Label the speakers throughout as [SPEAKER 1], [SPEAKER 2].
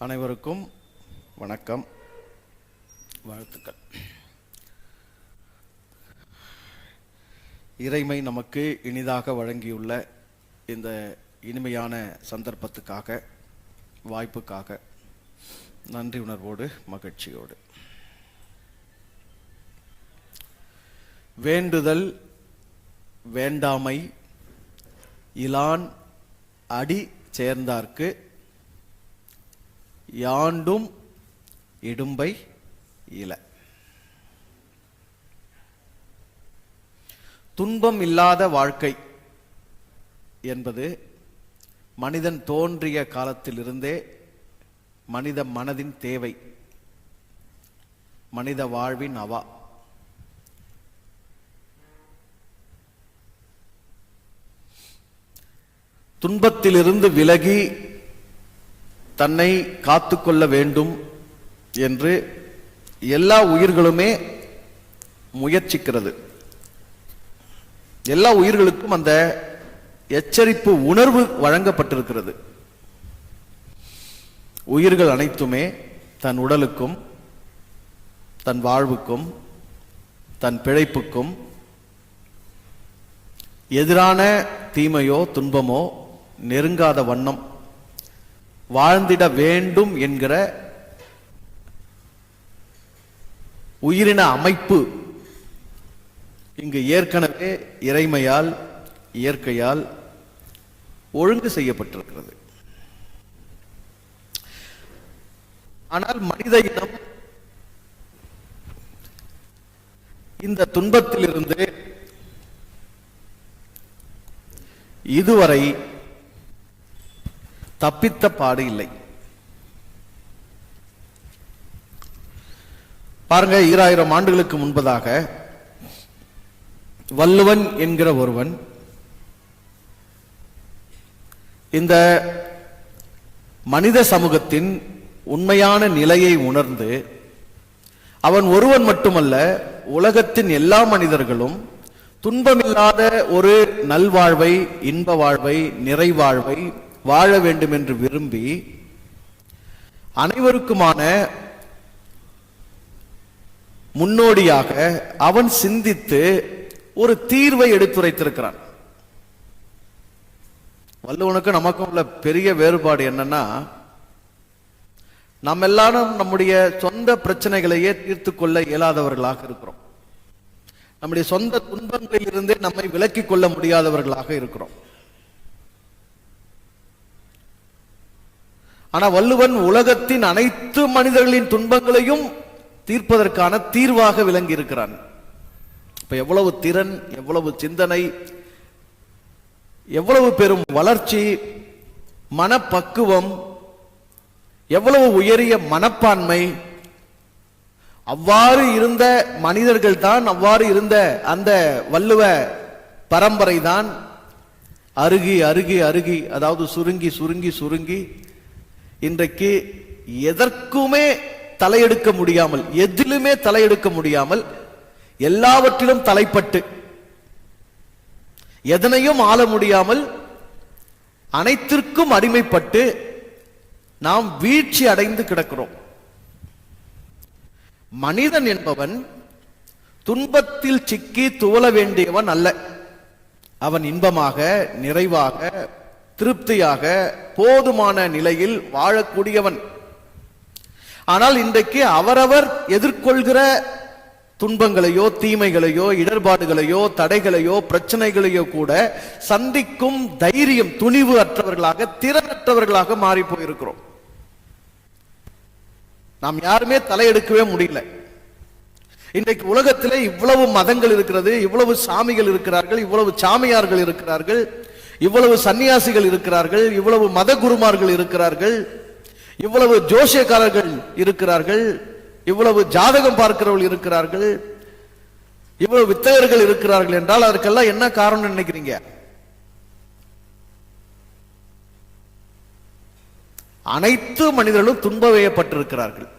[SPEAKER 1] அனைவருக்கும் வணக்கம், வாழ்த்துக்கள். இறைமை நமக்கு இனிதாக வழங்கியுள்ள இந்த இனிமையான சந்தர்ப்பத்துக்காக, வாய்ப்புக்காக நன்றி உணர்வோடு, மகிழ்ச்சியோடு. வேண்டுதல் வேண்டாமை இலான் அடி சேர்ந்தார்க்கு யாண்டும் இடும்பை இல. துன்பம் இல்லாத வாழ்க்கை என்பது மனிதன் தோன்றிய காலத்திலிருந்தே மனித மனதின் தேவை, மனித வாழ்வின் அவா. துன்பத்திலிருந்து விலகி தன்னை காத்துக்கொள்ள வேண்டும் என்று எல்லா உயிர்களுமே முயற்சிக்கிறது. எல்லா உயிர்களுக்கும் அந்த எச்சரிப்பு உணர்வு வழங்கப்பட்டிருக்கிறது. உயிர்கள் அனைத்துமே தன் உடலுக்கும், தன் வாழ்வுக்கும், தன் பிழைப்புக்கும் எதிரான தீமையோ துன்பமோ நெருங்காத வண்ணம் வாழ்ந்திட வேண்டும் என்கிற உயிரின அமைப்பு இங்கு ஏற்கனவே இறைமையால், இயற்கையால் ஒழுங்கு செய்யப்பட்டிருக்கிறது. ஆனால் மனித இனம் இந்த துன்பத்திலிருந்து இதுவரை தப்பித்த பாடு இல்லை. பாருங்க, 2000 ஆண்டுகளுக்கு முன்பதாக வள்ளுவன் என்கிற ஒருவன் இந்த மனித சமூகத்தின் உண்மையான நிலையை உணர்ந்து, அவன் ஒருவன் மட்டுமல்ல, உலகத்தின் எல்லா மனிதர்களும் துன்பமில்லாத ஒரு நல்வாழ்வை, இன்ப வாழ்வை, நிறைவாழ்வை வாழ வேண்டும் என்று விரும்பி அனைவருக்குமான முன்னோடியாக அவன் சிந்தித்து ஒரு தீர்வை எடுத்துரைத்திருக்கிறான். வள்ளுவனுக்கு நமக்கும் உள்ள பெரிய வேறுபாடு என்னன்னா, நாம் எல்லாரும் நம்முடைய சொந்த பிரச்சனைகளையே தீர்த்து கொள்ள இயலாதவர்களாக இருக்கிறோம். நம்முடைய சொந்த துன்பங்களில் இருந்தே நம்மை விலக்கிக் கொள்ள முடியாதவர்களாக இருக்கிறோம். ஆனா வள்ளுவன் உலகத்தின் அனைத்து மனிதர்களின் துன்பங்களையும் தீர்ப்பதற்கான தீர்வாக விளங்கி இருக்கிறான். இப்ப எவ்வளவு திறன், எவ்வளவு சிந்தனை, எவ்வளவு பெரும் வளர்ச்சி, மனப்பக்குவம், எவ்வளவு உயரிய மனப்பான்மை! அவ்வாறு இருந்த மனிதர்கள் தான், அவ்வாறு இருந்த அந்த வள்ளுவ பரம்பரை தான் அருகி அருகி அருகி, அதாவது சுருங்கி சுருங்கி சுருங்கி இன்றைக்கு எதற்குமே தலையெடுக்க முடியாமல், எதிலுமே தலையெடுக்க முடியாமல், எல்லாவற்றிலும் தலைப்பட்டு எதனையும் ஆள முடியாமல் அனைத்திற்கும் அடிமைப்பட்டு நாம் வீழ்ச்சி அடைந்து கிடக்கிறோம். மனிதன் என்பவன் துன்பத்தில் சிக்கி துவள வேண்டியவன் அல்ல. அவன் இன்பமாக, நிறைவாக, திருப்தியாக, போதுமான நிலையில் வாழக்கூடியவன். ஆனால் இன்றைக்கு அவரவர் எதிர்கொள்கிற துன்பங்களையோ, தீமைகளையோ, இடர்பாடுகளையோ, தடைகளையோ, பிரச்சனைகளையோ கூட சந்திக்கும் தைரியம், துணிவு அற்றவர்களாக, திறனற்றவர்களாக மாறி போயிருக்கிறோம். நாம் யாருமே தலையெடுக்கவே முடியல. இன்றைக்கு உலகத்திலே இவ்வளவு மதங்கள் இருக்கிறது, இவ்வளவு சாமிகள் இருக்கிறார்கள், இவ்வளவு சாமியார்கள் இருக்கிறார்கள், இவ்வளவு சன்னியாசிகள் இருக்கிறார்கள், இவ்வளவு மத குருமார்கள் இருக்கிறார்கள், இவ்வளவு ஜோசியக்காரர்கள் இருக்கிறார்கள், இவ்வளவு ஜாதகம் பார்க்கிறவர்கள் இருக்கிறார்கள், இவ்வளவு வித்தகர்கள் இருக்கிறார்கள் என்றால் அதற்கெல்லாம் என்ன காரணம் நினைக்கிறீங்க? அனைத்து மனிதர்களும் துன்பவையப்பட்டிருக்கிறார்கள்.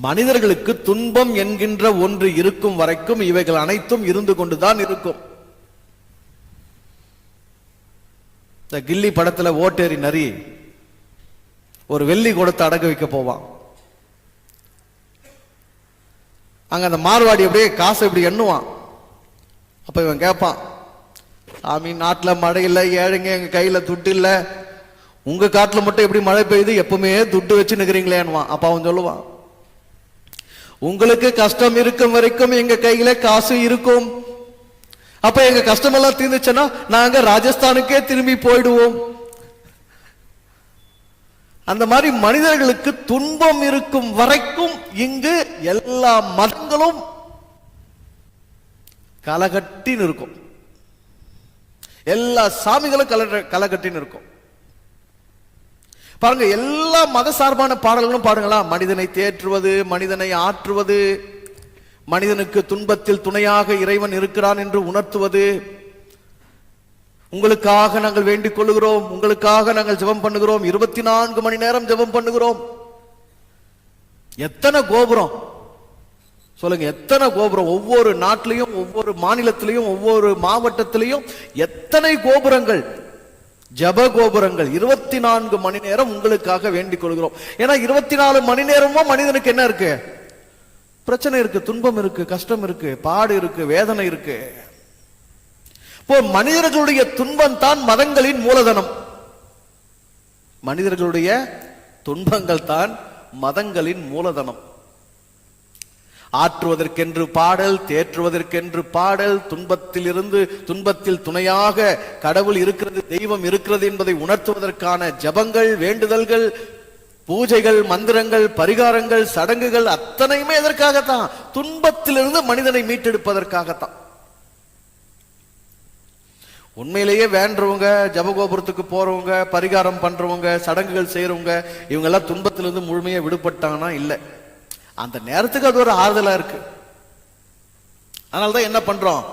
[SPEAKER 1] மனிதர்களுக்கு துன்பம் என்கின்ற ஒன்று இருக்கும் வரைக்கும் இவைகள் அனைத்தும் இருந்து கொண்டுதான் இருக்கும். இந்த கில்லி படத்துல ஓட்டேரி நரி ஒரு வெள்ளி கொடுத்து அடகு வைக்க போவான். அங்க அந்த மார்வாடி அப்படியே காசை இப்படி எண்ணுவான். அப்ப இவன் கேட்பான், சாமி நாட்டில் மழை இல்லை, ஏழைங்க, எங்க கையில துட்டு இல்லை, உங்க காட்டுல மட்டும் எப்படி மழை பெய்யுது, எப்பவுமே துட்டு வச்சு நிக்கிறீங்களேன்னுவான். அப்ப அவன் சொல்லுவான், உங்களுக்கு கஷ்டம் இருக்கும் வரைக்கும் எங்க கையில காசு இருக்கும், அப்ப எங்க கஷ்டம் எல்லாம் தீர்ந்துச்சுன்னா நாங்க ராஜஸ்தானுக்கே திரும்பி போயிடுவோம். அந்த மாதிரி மனிதர்களுக்கு துன்பம் இருக்கும் வரைக்கும் இங்கு எல்லா மதங்களும் கலகட்டின்னு இருக்கும், எல்லா சாமிகளும் கலகட்டின்னு இருக்கும். பாருங்க, எல்லா மத சார்பான பாடல்களும் பாருங்களா, மனிதனை தேற்றுவது, மனிதனை ஆற்றுவது, மனிதனுக்கு துன்பத்தில் துணையாக இறைவன் இருக்கிறான் என்று உணர்த்துவது, உங்களுக்காக நாங்கள் வேண்டிக் கொள்ளுகிறோம், உங்களுக்காக நாங்கள் ஜெபம் பண்ணுகிறோம், 24 மணி நேரம் ஜெபம் பண்ணுகிறோம். எத்தனை கோபுரம் சொல்லுங்க, எத்தனை கோபுரம்! ஒவ்வொரு நாட்டிலையும், ஒவ்வொரு மாநிலத்திலையும், ஒவ்வொரு மாவட்டத்திலையும் எத்தனை கோபுரங்கள், ஜப கோபுரங்கள். 24 மணி நேரம் உங்களுக்காக வேண்டிக் கொள்கிறோம். ஏன்னா 24 மணி நேரமும் மனிதனுக்கு என்ன இருக்கு? பிரச்சனை இருக்கு, துன்பம் இருக்கு, கஷ்டம் இருக்கு, பாடு இருக்கு, வேதனை இருக்கு. இப்போ மனிதர்களுடைய துன்பம் தான் மதங்களின் மூலதனம். மனிதர்களுடைய துன்பங்கள் தான் மதங்களின் மூலதனம். ஆற்றுவதற்கென்று பாடல், தேற்றுவதற்கென்று பாடல், துன்பத்தில் துணையாக கடவுள் இருக்கிறது, தெய்வம் இருக்கிறது என்பதை உணர்த்துவதற்கான ஜபங்கள், வேண்டுதல்கள், பூஜைகள், மந்திரங்கள், பரிகாரங்கள், சடங்குகள் அத்தனையுமே எதற்காகத்தான்? துன்பத்திலிருந்து மனிதனை மீட்டெடுப்பதற்காகத்தான். உண்மையிலேயே வேண்டவங்க, ஜபகோபுரத்துக்கு போறவங்க, பரிகாரம் பண்றவங்க, சடங்குகள் செய்யறவங்க, இவங்க எல்லாம் துன்பத்திலிருந்து முழுமையா விடுபட்டாங்கன்னா இல்லை, அந்த நேரத்துக்கு அது ஒரு ஆறுதலா இருக்கு. அதனால்தான் என்ன பண்றோம்?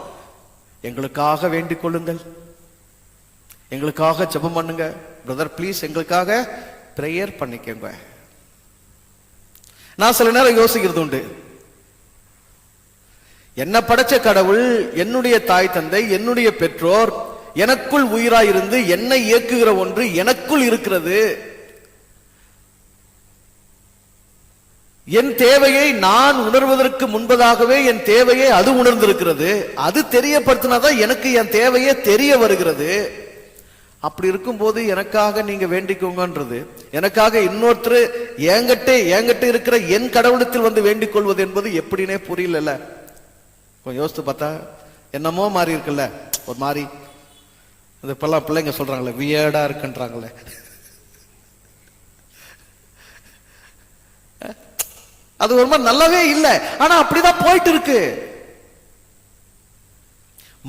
[SPEAKER 1] எங்களுக்காக வேண்டிக் கொள்ளுங்கள், எங்களுக்காக ஜெபம் பண்ணுங்க பிரதர், ப்ளீஸ் எங்களுக்காக பிரேயர் பண்ணிக்கோங்க. நான் சில நேரம் யோசிக்கிறது உண்டு, என்ன படைச்ச கடவுள், என்னுடைய தாய் தந்தை, என்னுடைய பெற்றோர், எனக்குள் உயிராயிருந்து என்னை இயக்குகிற ஒன்று எனக்குள் இருக்கிறது. என் தேவையை நான் உணர்வதற்கு முன்பதாகவே என் தேவையை அது உணர்ந்திருக்கிறது. அது தெரியப்படுத்தினாதான் எனக்கு என் தேவையே தெரிய வருகிறது. அப்படி இருக்கும்போது எனக்காக நீங்க வேண்டிக்கோங்கன்றது, எனக்காக இன்னொருத்தர் என்கிட்ட இருக்கிற என் கடவுளத்தில் வந்து வேண்டிக் கொள்வது என்பது எப்படின்னே புரியல. கொஞ்சம் யோசித்து பார்த்தா என்னமோ மாறி இருக்குல்ல, ஒரு மாதிரி இப்பெல்லாம் பிள்ளைங்க சொல்றாங்களே, வியர்டா இருக்குன்றாங்களே. அது ஒரு மாதிரி நல்லாவே இல்லை. ஆனா அப்படிதான் போயிட்டு இருக்கு.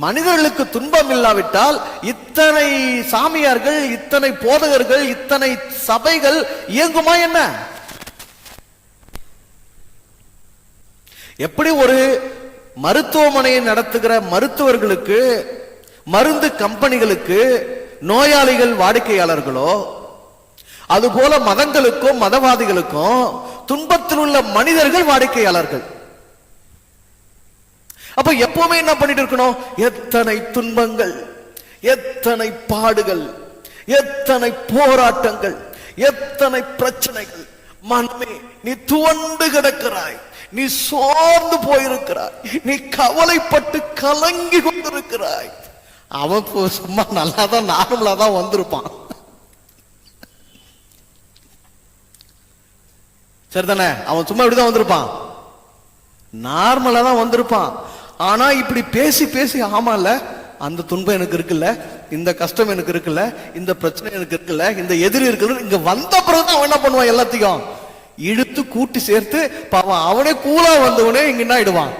[SPEAKER 1] மனிதர்களுக்கு துன்பம் இல்லாவிட்டால் இத்தனை சாமியார்கள், இத்தனை போதகர்கள், இத்தனை சபைகள் இயங்குமா என்ன? எப்படி ஒரு மருத்துவமனையை நடத்துகிற மருத்துவர்களுக்கு, மருந்து கம்பெனிகளுக்கு நோயாளிகள் வாடிக்கையாளர்களோ, அதுபோல மதங்களுக்கும் மதவாதிகளுக்கும் துன்பத்தில் உள்ள மனிதர்கள் வாடிக்கையாளர்கள். அப்ப எப்பவுமே என்ன பண்ணிட்டு இருக்கணும்? எத்தனை துன்பங்கள், எத்தனை பாடுகள், எத்தனை போராட்டங்கள், எத்தனை பிரச்சனைகள். மனமே, நீ துவண்டு கிடக்கிறாய், நீ சோர்ந்து போயிருக்கிறாய், நீ கவலைப்பட்டு கலங்கி கொண்டிருக்கிறாய். அவன் சும்மா நல்லாதான் நார்மலா தான் வந்திருப்பான், சரிதானே? அவன் சும்மா இப்படிதான் வந்திருப்பான், நார்மலா தான் வந்திருப்பான். ஆனா இப்படி பேசி பேசி, ஆமால அந்த துன்பம் எனக்கு இருக்குல்ல, இந்த கஷ்டம் எனக்கு இருக்குல்ல, இந்த பிரச்சனை எனக்கு இருக்குல்ல, இந்த எதிரி இருக்குல்ல, இங்க வந்த பிறகுதான் அவன் என்ன பண்ணுவான்? எல்லாத்தையும் இழுத்து கூட்டி சேர்த்து பாவம் அவனே கூலா வந்தவனே இங்க என்ன ஆயிடுவான்?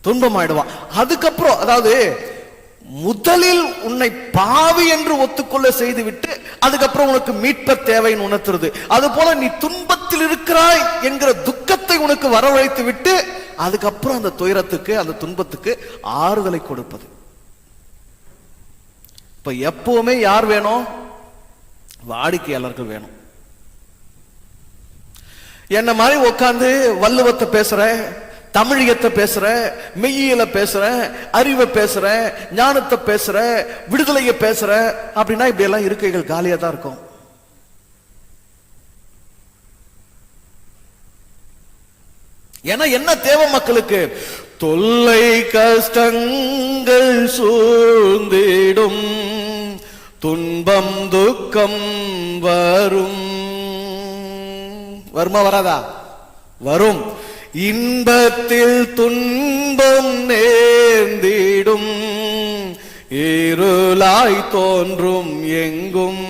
[SPEAKER 1] துன்பமாயிடுவான். அதுக்கப்புறம், அதாவது முதலில் உன்னை பாவி என்று ஒத்துக்கொள்ள செய்துவிட்டு அதுக்கப்புறம் உனக்கு மீட்பர் தேவைன்னு உணர்த்துறது. அது போல நீ துன்பத்தில் இருக்கிறாய் என்கிற துக்கத்தை உனக்கு வரவழைத்து விட்டு அதுக்கப்புறம் அந்த துயரத்துக்கு, அந்த துன்பத்துக்கு ஆறுதலை கொடுப்பது. இப்ப எப்பவுமே யார் வேணும்? வாடிக்கையாளர்கள் வேணும். என்ன மாதிரி உட்கார்ந்து வள்ளுவத்தை பேசுற, தமிழியத்தை பேசுற, மெய்யியல பேசுற, அறிவை பேசுற, ஞானத்தை பேசுற, விடுதலையை பேசுற அப்படின்னா இப்படி எல்லாம் இருக்கைகள் காலியா தான் இருக்கும். ஏன்னா என்ன தேவை மக்களுக்கு? தொல்லை கஷ்டங்கள் சூழ்ந்திடும், துன்பம் துக்கம் வரும். வருமா வராதா? வரும். இன்பத்தில் துன்பம் நேர்ந்திடும், இருளாய் தோன்றும் எங்கும்.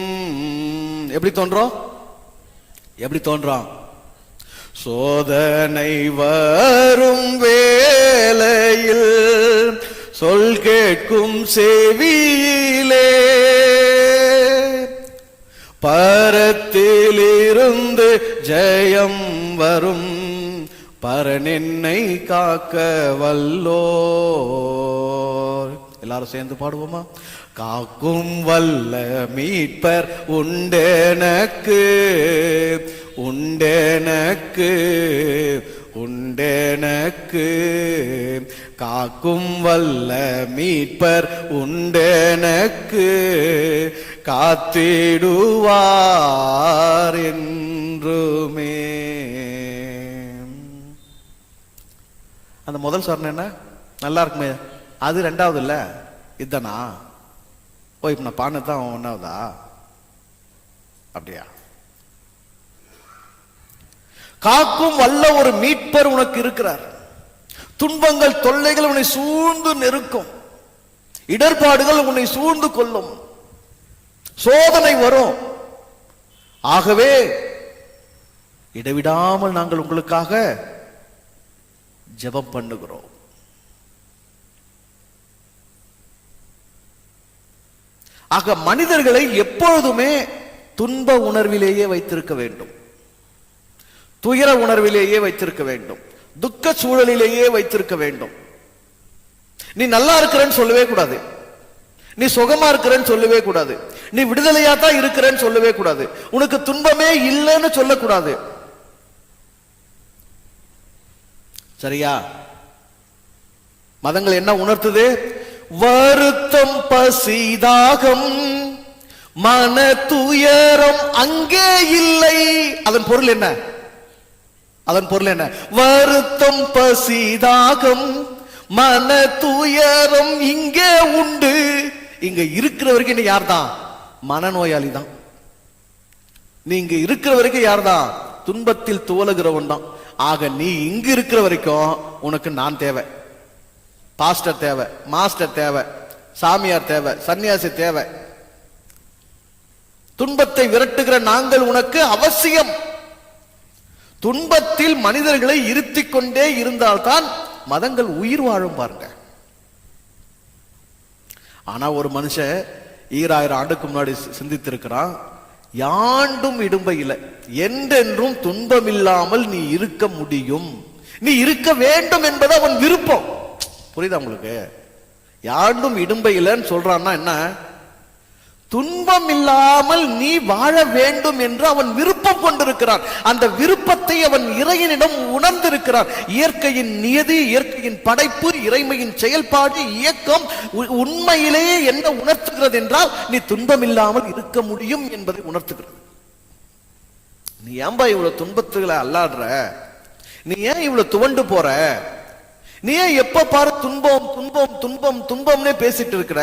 [SPEAKER 1] எப்படி தோன்றும்? எப்படி தோன்றும்? சோதனை வரும் வேளையில் சொல் கேட்கும் செவியிலே, பரத்திலிருந்து ஜெயம் வரும், பரன் என்னை காக்க வல்லோர். எல்லாரும் சேர்ந்து பாடுவோமா? காக்கும் வல்ல மீட்பர் உண்டெனக்கு, உண்டெனக்கு, உண்டெனக்கு, காக்கும் வல்ல மீட்பர் உண்டெனக்கு, காத்திடுவார் என்றுமே. அந்த முதல் சொன்ன என்ன நல்லா இருக்குமே, அது ரெண்டாவது இல்ல, இதுதானா? ஓ, இப்ப நான் பாடினதான் ஒன்னாவதா? அப்படியா? காக்கும் வல்ல ஒரு மீட்பர் உனக்கு இருக்கிறார். துன்பங்கள் தொல்லைகள் உன்னை சூழ்ந்து நெருக்கும், இடர்பாடுகள் உன்னை சூழ்ந்து கொள்ளும், சோதனை வரும். ஆகவே இடைவிடாமல் நாங்கள் உங்களுக்காக ஜெபம் பண்ணுகிறோம். ஆக மனிதர்களை எப்பொழுதுமே துன்ப உணர்விலேயே வைத்திருக்க வேண்டும், துயர உணர்விலேயே வைத்திருக்க வேண்டும், துக்க சூழலிலேயே வைத்திருக்க வேண்டும். நீ நல்லா இருக்கிறன்னு சொல்லவே கூடாது, நீ சுகமா இருக்கிறன்னு சொல்லவே கூடாது, நீ விடுதலையா தான் இருக்கிறன்னு சொல்லவே கூடாது, உனக்கு துன்பமே இல்லைன்னு சொல்லக்கூடாது. சரியா? மதங்கள் என்ன உணர்த்துது? வருத்தம், பசி, தாகம், மன துயரம் அங்கே இல்லை. அதன் பொருள் என்ன? அதன் பொருள் என்ன? வருத்தம், பசி, தாகம், மன துயரம் இங்கே உண்டு. இங்க இருக்கிற வரைக்கும் நீ யார் தான்? மனநோயாளி தான். நீங்க இருக்கிற வரைக்கும் யார் தான்? துன்பத்தில் துவலுகிறவன் தான். ஆக நீ இங்கு இருக்கிற வரைக்கும் உனக்கு நான் தேவை, பாஸ்டர் தேவை, மாஸ்டர் தேவை, சாமியார் தேவை, சன்னியாசி தேவை. துன்பத்தை விரட்டுகிற நாங்கள் உனக்கு அவசியம். துன்பத்தில் மனிதர்களை இருத்திக் கொண்டே இருந்தால்தான் மதங்கள் உயிர் வாழும். பாருங்க. ஆனா ஒரு மனுஷன் 2000 ஆண்டுக்கு முன்னாடி சிந்தித்திருக்கிறான், யாண்டும் இடும்பையில் என்றென்றும் துன்பம் இல்லாமல் நீ இருக்க முடியும், நீ இருக்க வேண்டும் என்பது அவன் விருப்பம். புரியுதா உங்களுக்கு? யாண்டும் இடும்பையிலன்னு சொல்றான்னா என்ன? துன்பம் இல்லாமல் நீ வாழ வேண்டும் என்று அவன் விருப்பம் கொண்டிருக்கிறான். அந்த விருப்பத்தை அவன் இறைவனிடம் உணர்ந்திருக்கிறான். இயற்கையின் நியதி, இயற்கையின் படைப்பு, இறைமையின் செயல்பாடு, இயக்கம் உண்மையிலேயே என்ன உணர்த்துகிறது என்றால் நீ துன்பம் இல்லாமல் இருக்க முடியும் என்பதை உணர்த்துகிறது. நீ ஏன்பா இவ்வளவு துன்பத்துகளை அல்லாடுற? நீ ஏன் இவ்வளவு துவண்டு போற? நீ ஏன் எப்ப பாரு துன்பம் துன்பம் துன்பம் துன்பம்னே பேசிட்டு இருக்கிற?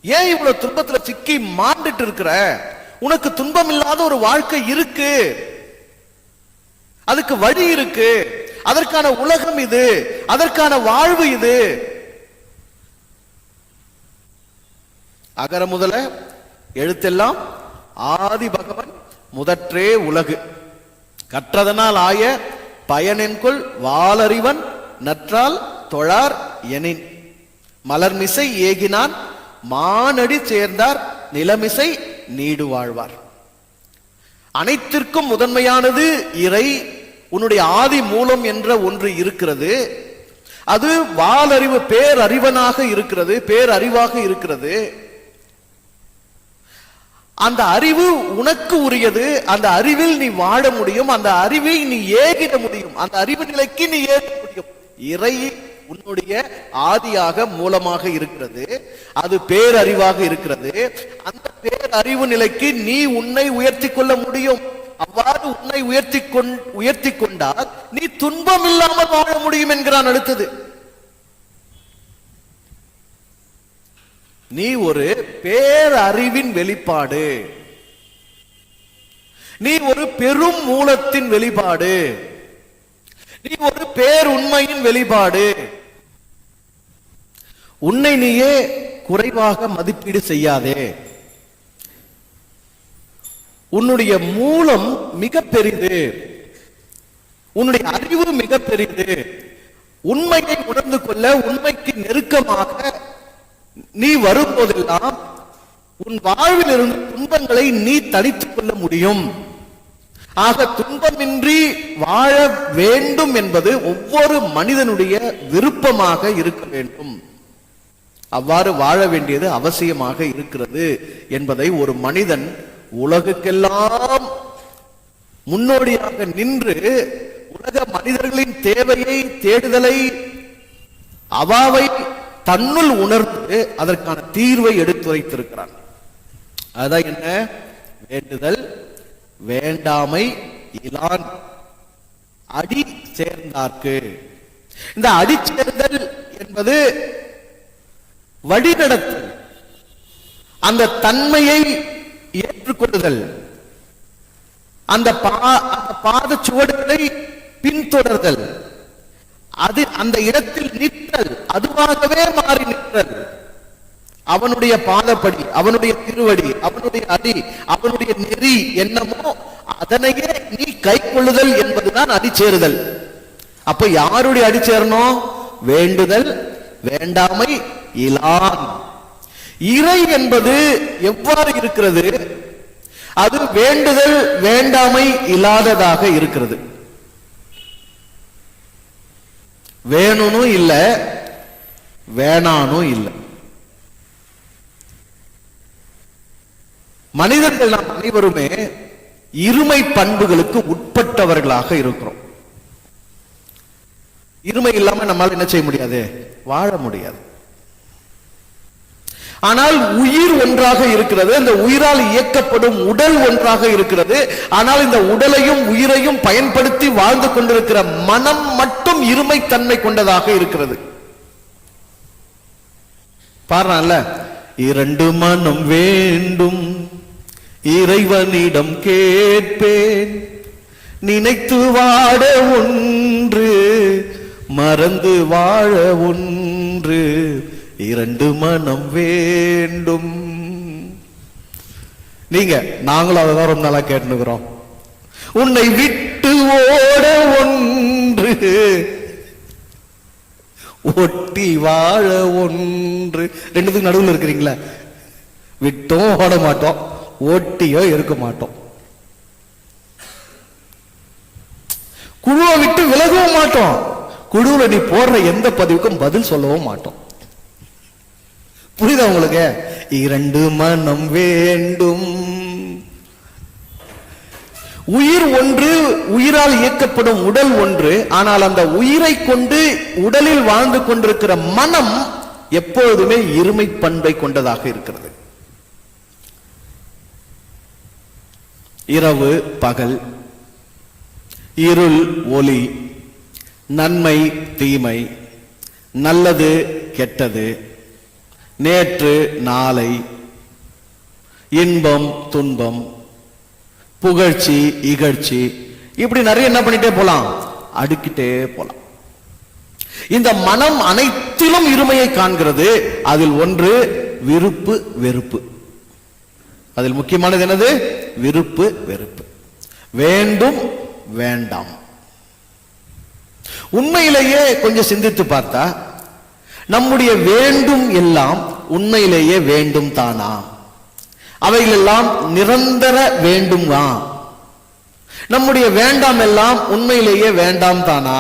[SPEAKER 1] ஏன் இவ்வளவு துன்பத்துல சிக்கி மாண்டுட்டு இருக்கிற? உனக்கு துன்பம் இல்லாத ஒரு வாழ்க்கை இருக்கு, அதுக்கு வழி இருக்கு, அதற்கான உலகம் இது, அதற்கான வாழ்வு இது. அகர முதல எழுத்தெல்லாம் ஆதி பகவன் முதற்றே உலகு, கற்றதனால் ஆய பயனென்கொள் வாளறிவன் நற்றால் தொழார் எனின், மலர்மிசை ஏகினான் மானடி சேர்ந்தார் நிலமிசை நீடு வாழ்வார். அனைத்திற்கும் முதன்மையானது இறை. உன்னுடைய ஆதி மூலம் என்ற ஒன்று இருக்கிறது, அது வாளறிவு பேரறிவனாக இருக்கிறது, பேரறிவாக இருக்கிறது. அந்த அறிவு உனக்கு உரியது. அந்த அறிவில் நீ வாழ முடியும். அந்த அறிவில் நீ ஏகிட முடியும். அந்த அறிவு நிலைக்கு நீ ஏக முடியும். இறை உன்னுடைய ஆதியாக மூலமாக இருக்கிறது. அது பேரறிவாக இருக்கிறது. அந்த பேரறிவு நிலைக்கு நீ உன்னை உயர்த்தி கொள்ள முடியும். அவ்வாறு உன்னை உயர்த்தி கொண்டால் நீ துன்பம் இல்லாமல் வாழ முடியும் என்கிறான். அடுத்தது, நீ ஒரு பேரறிவின் வெளிப்பாடு, நீ ஒரு பெரும் மூலத்தின் வெளிப்பாடு, நீ ஒரு பேருண்மையின் வெளிப்பாடு. உன்னை நீயே குறைவாக மதிப்பீடு செய்யாதே. உன்னுடைய மூலம் மிக பெரிது, உன்னுடைய அறிவு மிக பெரிது. உண்மையை உணர்ந்து கொள்ள, உண்மைக்கு நெருக்கமாக நீ வரும்போதெல்லாம் உன் வாழ்வில் இருந்து துன்பங்களை நீ தணித்துக் கொள்ள முடியும். ஆக துன்பமின்றி வாழ வேண்டும் என்பது ஒவ்வொரு மனிதனுடைய விருப்பமாக இருக்க வேண்டும். அவ்வாறு வாழ வேண்டியது அவசியமாக இருக்கிறது என்பதை ஒரு மனிதன் உலகுக்கெல்லாம் முன்னோடியாக நின்று உலக மனிதர்களின் தேவையை, தேடுதலை, அவாவை தன்னுள் உணர்ந்து அதற்கான தீர்வை எடுத்துரைத்திருக்கிறான். அதான் என்ன? வேண்டுதல் வேண்டாமை இலான் அடி சேர்ந்தார்க்கு. இந்த அடி சேர்தல் என்பது வழிநடத்தல், அந்த தன்மையை ஏற்றுக்கொள்ளுதல், அந்த பாத சுவடுகளை பின்தொடர்தல், அது அந்த இடத்தில் நிற்றல், அதுவாகவே மாறி நிற்றல். அவனுடைய பாதப்படி, அவனுடைய திருவடி, அவனுடைய அடி, அவனுடைய நெறி என்னமோ அதனையே நீ கை கொள்ளுதல் என்பதுதான் அடிச்சேறுதல். அப்ப யாருடைய அடிச்சேரணும்? வேண்டுதல் வேண்டாமை இலான். இறை என்பது எவ்வாறு இருக்கிறது? அது வேண்டுதல் வேண்டாமை இல்லாததாக இருக்கிறது. வேணும்னும் இல்ல, வேணானும் இல்லை. மனிதர்கள் நாம் அனைவருமே இருமை பண்புகளுக்கு உட்பட்டவர்களாக இருக்கிறோம். இருமை இல்லாம நம்மால் என்ன செய்ய முடியாது? வாழ முடியாது. ஆனால் உயிர் ஒன்றாக இருக்கிறது. அந்த உயிரால் இயக்கப்படும் உடல் ஒன்றாக இருக்கிறது. ஆனால் இந்த உடலையும் உயிரையும் பயன்படுத்தி வாழ்ந்து கொண்டிருக்கிற மனம் மட்டும் இருமைத்தன்மை கொண்டதாக இருக்கிறது. பாருல, இரண்டு மனம் வேண்டும், இறைவனிடம் கேட்பேன், நினைத்து வாழ ஒன்று, மறந்து வாழ ஒன்று, இரண்டு மனம் வேண்டும். நீங்க நாங்களும் அதான் ரொம்ப நாளா கேட்டுக்கிறோம். உன்னை விட்டு ஓட ஒன்று, ஒட்டி வாழ ஒன்று. ரெண்டுத்துக்கு நடுவில் இருக்கிறீங்களா? விட்டும் ஓட மாட்டோம், ஓட்டியோ இருக்க மாட்டோம். குழுவை விட்டு விலகவும் மாட்டோம். குழுவை நீ போடுற எந்த பதிவுக்கும் பதில் சொல்லவும் மாட்டோம். புரியுதா உங்களுக்கு? இரண்டு மனம் வேண்டும். உயிர் ஒன்று, உயிரால் இயக்கப்படும் உடல் ஒன்று. ஆனால் அந்த உயிரை கொண்டு உடலில் வாழ்ந்து கொண்டிருக்கிற மனம் எப்பொழுதுமே இருமை பண்பை கொண்டதாக இருக்கிறது. இரவு பகல், இருள் ஒளி, நன்மை தீமை, நல்லது கெட்டது, நேற்று நாளை, இன்பம் துன்பம், புகழ்ச்சி இகழ்ச்சி, இப்படி நிறைய என்ன பண்ணிட்டே போலாம்? அடுக்கிட்டே போலாம். இந்த மனம் அனைத்திலும் இருமையை காண்கிறது. அதில் ஒன்று விருப்பு வெறுப்பு. அதில் முக்கியமானது என்னது? விருப்பு வெறுப்பு, வேண்டும் வேண்டாம். உண்மையிலேயே கொஞ்சம் சிந்தித்து பார்த்தா நம்முடைய வேண்டும் எல்லாம் உண்மையிலேயே வேண்டும் தானா? அவைகள் எல்லாம் நிரந்தர வேண்டும் தான். நம்முடைய வேண்டாம் எல்லாம் உண்மையிலேயே வேண்டாம் தானா?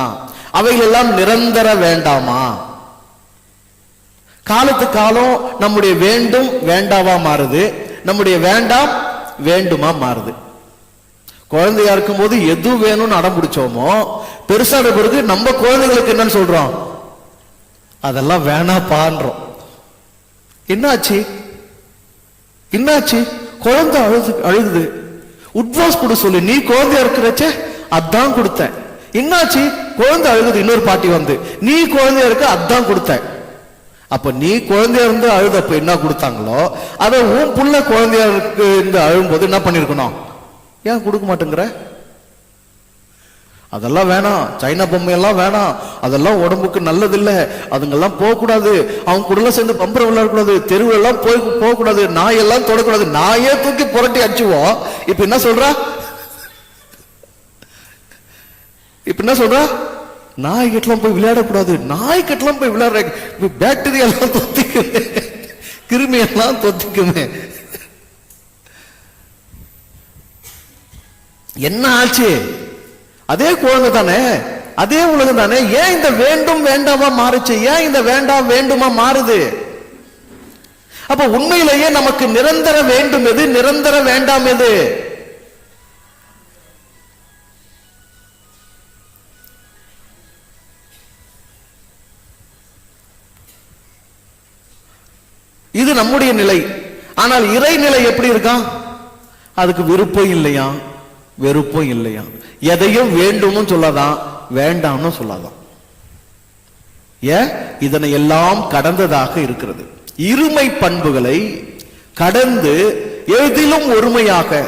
[SPEAKER 1] அவைகள் எல்லாம் நிரந்தர வேண்டாமா? காலத்து காலம் நம்முடைய வேண்டும் வேண்டாவா மாறுது, நம்முடைய வேண்டாம் வேண்டுமா மாறுது. குழந்தையா இருக்கும் போது எது வேணும்னு அடம் பிடிச்சோமோ, பெருசான பிறகு நம்ம குழந்தைகளுக்கு என்னன்னு சொல்றோம், அதெல்லாம் வேணாப்பான்றோம். என்னாச்சு என்னாச்சு? குழந்தை அழுகுது, உட்வாஸ் கொடு சொல்லு, நீ குழந்தையா இருக்கிறச்ச அதான் கொடுத்தேன். என்னாச்சு? குழந்தை அழுகுது, இன்னொரு பாட்டி வந்து, நீ குழந்தையா இருக்க அதான் கொடுத்தேன். அப்ப நீ குழந்தையா இருந்து அழுதப்ப என்ன கொடுத்தாங்களோ அதை உன் புள்ள குழந்தையா இருந்து அழும்போது என்ன பண்ணிருக்கணும்? ஏன் கொடுக்க மாட்டேங்கிற? அதெல்லாம் வேணாம், சைனா பொம்மையெல்லாம் வேணாம், அதெல்லாம் உடம்புக்கு நல்லதில்லை, அதுங்கெல்லாம் போகக்கூடாது, அவங்க கூட சேர்ந்து பம்பரை விளையாடக்கூடாது, தெருவெல்லாம் போகக்கூடாது, நாயெல்லாம் தொடக்கூடாது. நாயே தூக்கி புரட்டி அடிச்சுவோம். இப்ப என்ன சொல்றா? இப்ப என்ன சொல்றா? நாய் கட்டலாம் போய் விளையாடக்கூடாது, நாய் கட்டலாம் போய் விளையாடுற பாக்டீரியா எல்லாம் தொத்திக்குமே, கிருமி எல்லாம் தொத்திக்குமே. என்ன ஆச்சு? அதே குழந்தை தானே, அதே உலகம் தானே. ஏன் இந்த வேண்டும் வேண்டாமா மாறுச்சு? ஏன் இந்த வேண்டாம் வேண்டுமா மாறுது? அப்ப உண்மையிலேயே நமக்கு நிரந்தர வேண்டும் எது, நிரந்தர வேண்டாம் எது? இது நம்முடைய நிலை. ஆனால் இறை நிலை எப்படி இருக்கான்? அதுக்கு விருப்பம் இல்லையா, வெறுப்பும் இல்லையா, எதையும் வேண்டும்னு சொல்லாதான், வேண்டாம்னு சொல்லாதான். ஏன்? இதனை எல்லாம் கடந்ததாக இருக்கிறது. இருமை பண்புகளை கடந்து எதிலும் ஒருமையாக,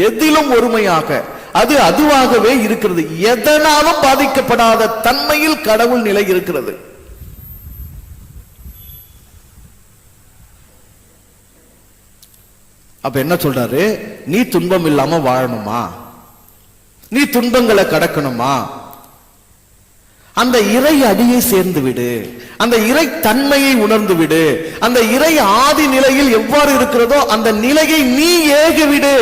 [SPEAKER 1] எதிலும் ஒருமையாக அது அதுவாகவே இருக்கிறது. எதனாலும் பாதிக்கப்படாத தன்மையில் கடவுள் நிலை இருக்கிறது. அப்ப என்ன சொல்றாரு? நீ துன்பம் இல்லாம வாழணுமா, நீ துன்பங்களை கடக்கணுமா, அந்த இறை அடியை சேர்ந்து விடு, அந்த இறை தன்மையை உணர்ந்து விடு, அந்த இறை ஆதி நிலையில் எவ்வாறு இருக்கிறதோ அந்த நிலையை நீ ஏகிவிடு.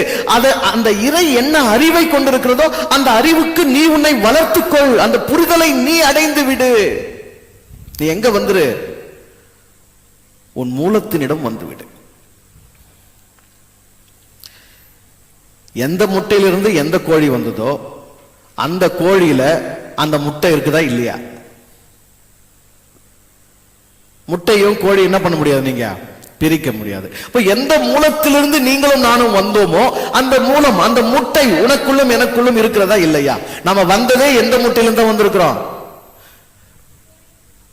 [SPEAKER 1] அந்த இறை என்ன அறிவை கொண்டிருக்கிறதோ அந்த அறிவுக்கு நீ உன்னை வளர்த்துக்கொள், அந்த புரிதலை நீ அடைந்து விடு. நீ எங்க வந்துரு? உன் மூலத்தினிடம் வந்துவிடு. எந்த முட்டையிலிருந்து எந்த கோழி வந்ததோ அந்த கோழியில அந்த முட்டை இருக்குதா இல்லையா? முட்டையும் கோழி என்ன பண்ண முடியாது, நீங்க பிரிக்க முடியாது. இப்ப எந்த மூலத்திலிருந்து நீங்களும் நானும் வந்தோமோ அந்த மூலம், அந்த முட்டை உனக்குள்ளும் எனக்குள்ளும் இருக்கிறதா இல்லையா? நம்ம வந்ததே எந்த முட்டையிலிருந்து வந்திருக்கிறோம்?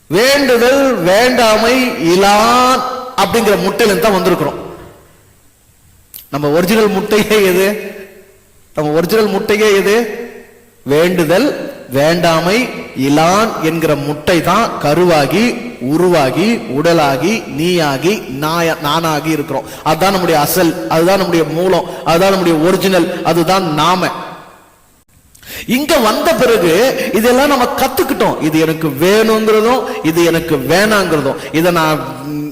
[SPEAKER 1] வேண்டுதல் வேண்டாமை இலான் அப்படிங்கிற முட்டையிலிருந்து தான் வந்திருக்கிறோம். நம்ம ஒரிஜினல் முட்டையே எது? நம்ம ஒரிஜினல் முட்டையே எது? வேண்டுதல் வேண்டாமை இலான் என்கிற முட்டை தான் கருவாகி உருவாகி உடலாகி நீயாகி நானாகி இருக்கிறோம். அதுதான் நம்முடைய அசல், அதுதான் நம்முடைய மூலம், அதுதான் நம்முடைய ஒரிஜினல், அதுதான் நாம. இங்க வந்த பிறகு இதெல்லாம் நம்ம கத்துக்கிட்டோம். இது எனக்கு வேணுங்கிறதும் இது எனக்கு வேணாங்கிறதும்,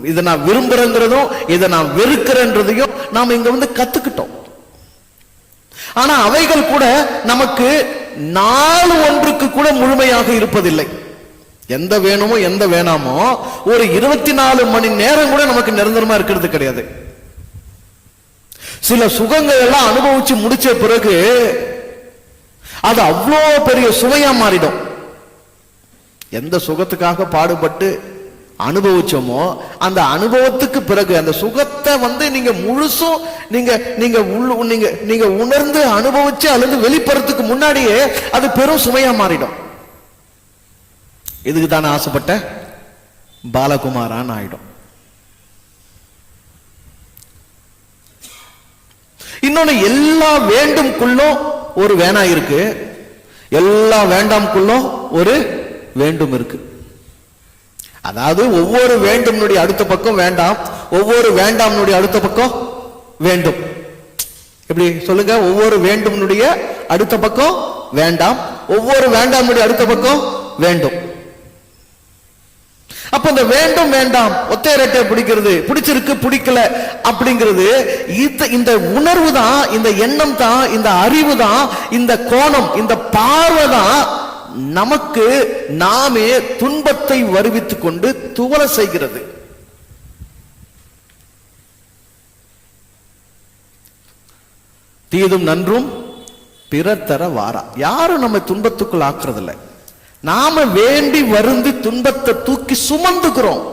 [SPEAKER 1] இதை நான் விரும்புறேங்கிறதும் இதை நான் வெறுக்கிறேன்றதையும் நாம இங்க வந்து கத்துக்கிட்டோம். ஆனா அவைகள் கூட நமக்கு நாள் ஒன்றுக்கு கூட முழுமையாக இருப்பதில்லை. எந்த வேணுமோ எந்த வேணாமோ ஒரு 24 மணி நேரம் கூட நமக்கு நிரந்தரமா இருக்கிறது கிடையாது. சில சுகங்கள் எல்லாம் அனுபவிச்சு முடிச்ச பிறகு அது அவ்வளோ பெரிய சுவையா மாறிடும். எந்த சுகத்துக்காக பாடுபட்டு அனுபவிச்சோமோ அந்த அனுபவத்துக்கு பிறகு அந்த சுகத்தை வந்து நீங்க முழுசும் நீங்க உணர்ந்து அனுபவிச்சு அல்லது வெளிப்படுறதுக்கு முன்னாடியே அது பெரும் சுமையா மாறிடும். இதுக்கு தானே ஆசைப்பட்ட பாலகுமாரான் ஆயிடும். இன்னொன்னு, எல்லா வேண்டும்குள்ளும் ஒரு வேணா இருக்கு, எல்லா வேண்டாம்குள்ளும் ஒரு வேண்டும் இருக்கு. அதாவது ஒவ்வொரு வேண்டும்னுடைய அடுத்த பக்கம் வேண்டாம், ஒவ்வொரு வேண்டாம்னுடைய அடுத்த பக்கம் வேண்டும். எப்படி சொல்லுங்க? ஒவ்வொரு வேண்டும்னுடைய அடுத்த பக்கம் வேண்டாம், ஒவ்வொரு வேண்டாம்னுடைய அடுத்த பக்கம் வேண்டும். அப்ப இந்த வேண்டும் வேண்டாம் ஒத்தை ரெட்டை பிடிக்கிறது, பிடிச்சிருக்கு பிடிக்கல அப்படிங்கிறது, இந்த உணர்வு தான், இந்த எண்ணம் தான், இந்த அறிவு தான், இந்த கோணம், இந்த பார்வை தான் நமக்கு நாமே துன்பத்தை வருவித்துக் கொண்டு துவள செய்கிறது. தீதும் நன்றும் பிறர் தர வாரா. யாரும் நம்ம துன்பத்துக்குள் ஆக்குறதில்லை. நாம வேண்டி வருந்தி துன்பத்தை தூக்கி சுமந்துக்கிறோம்.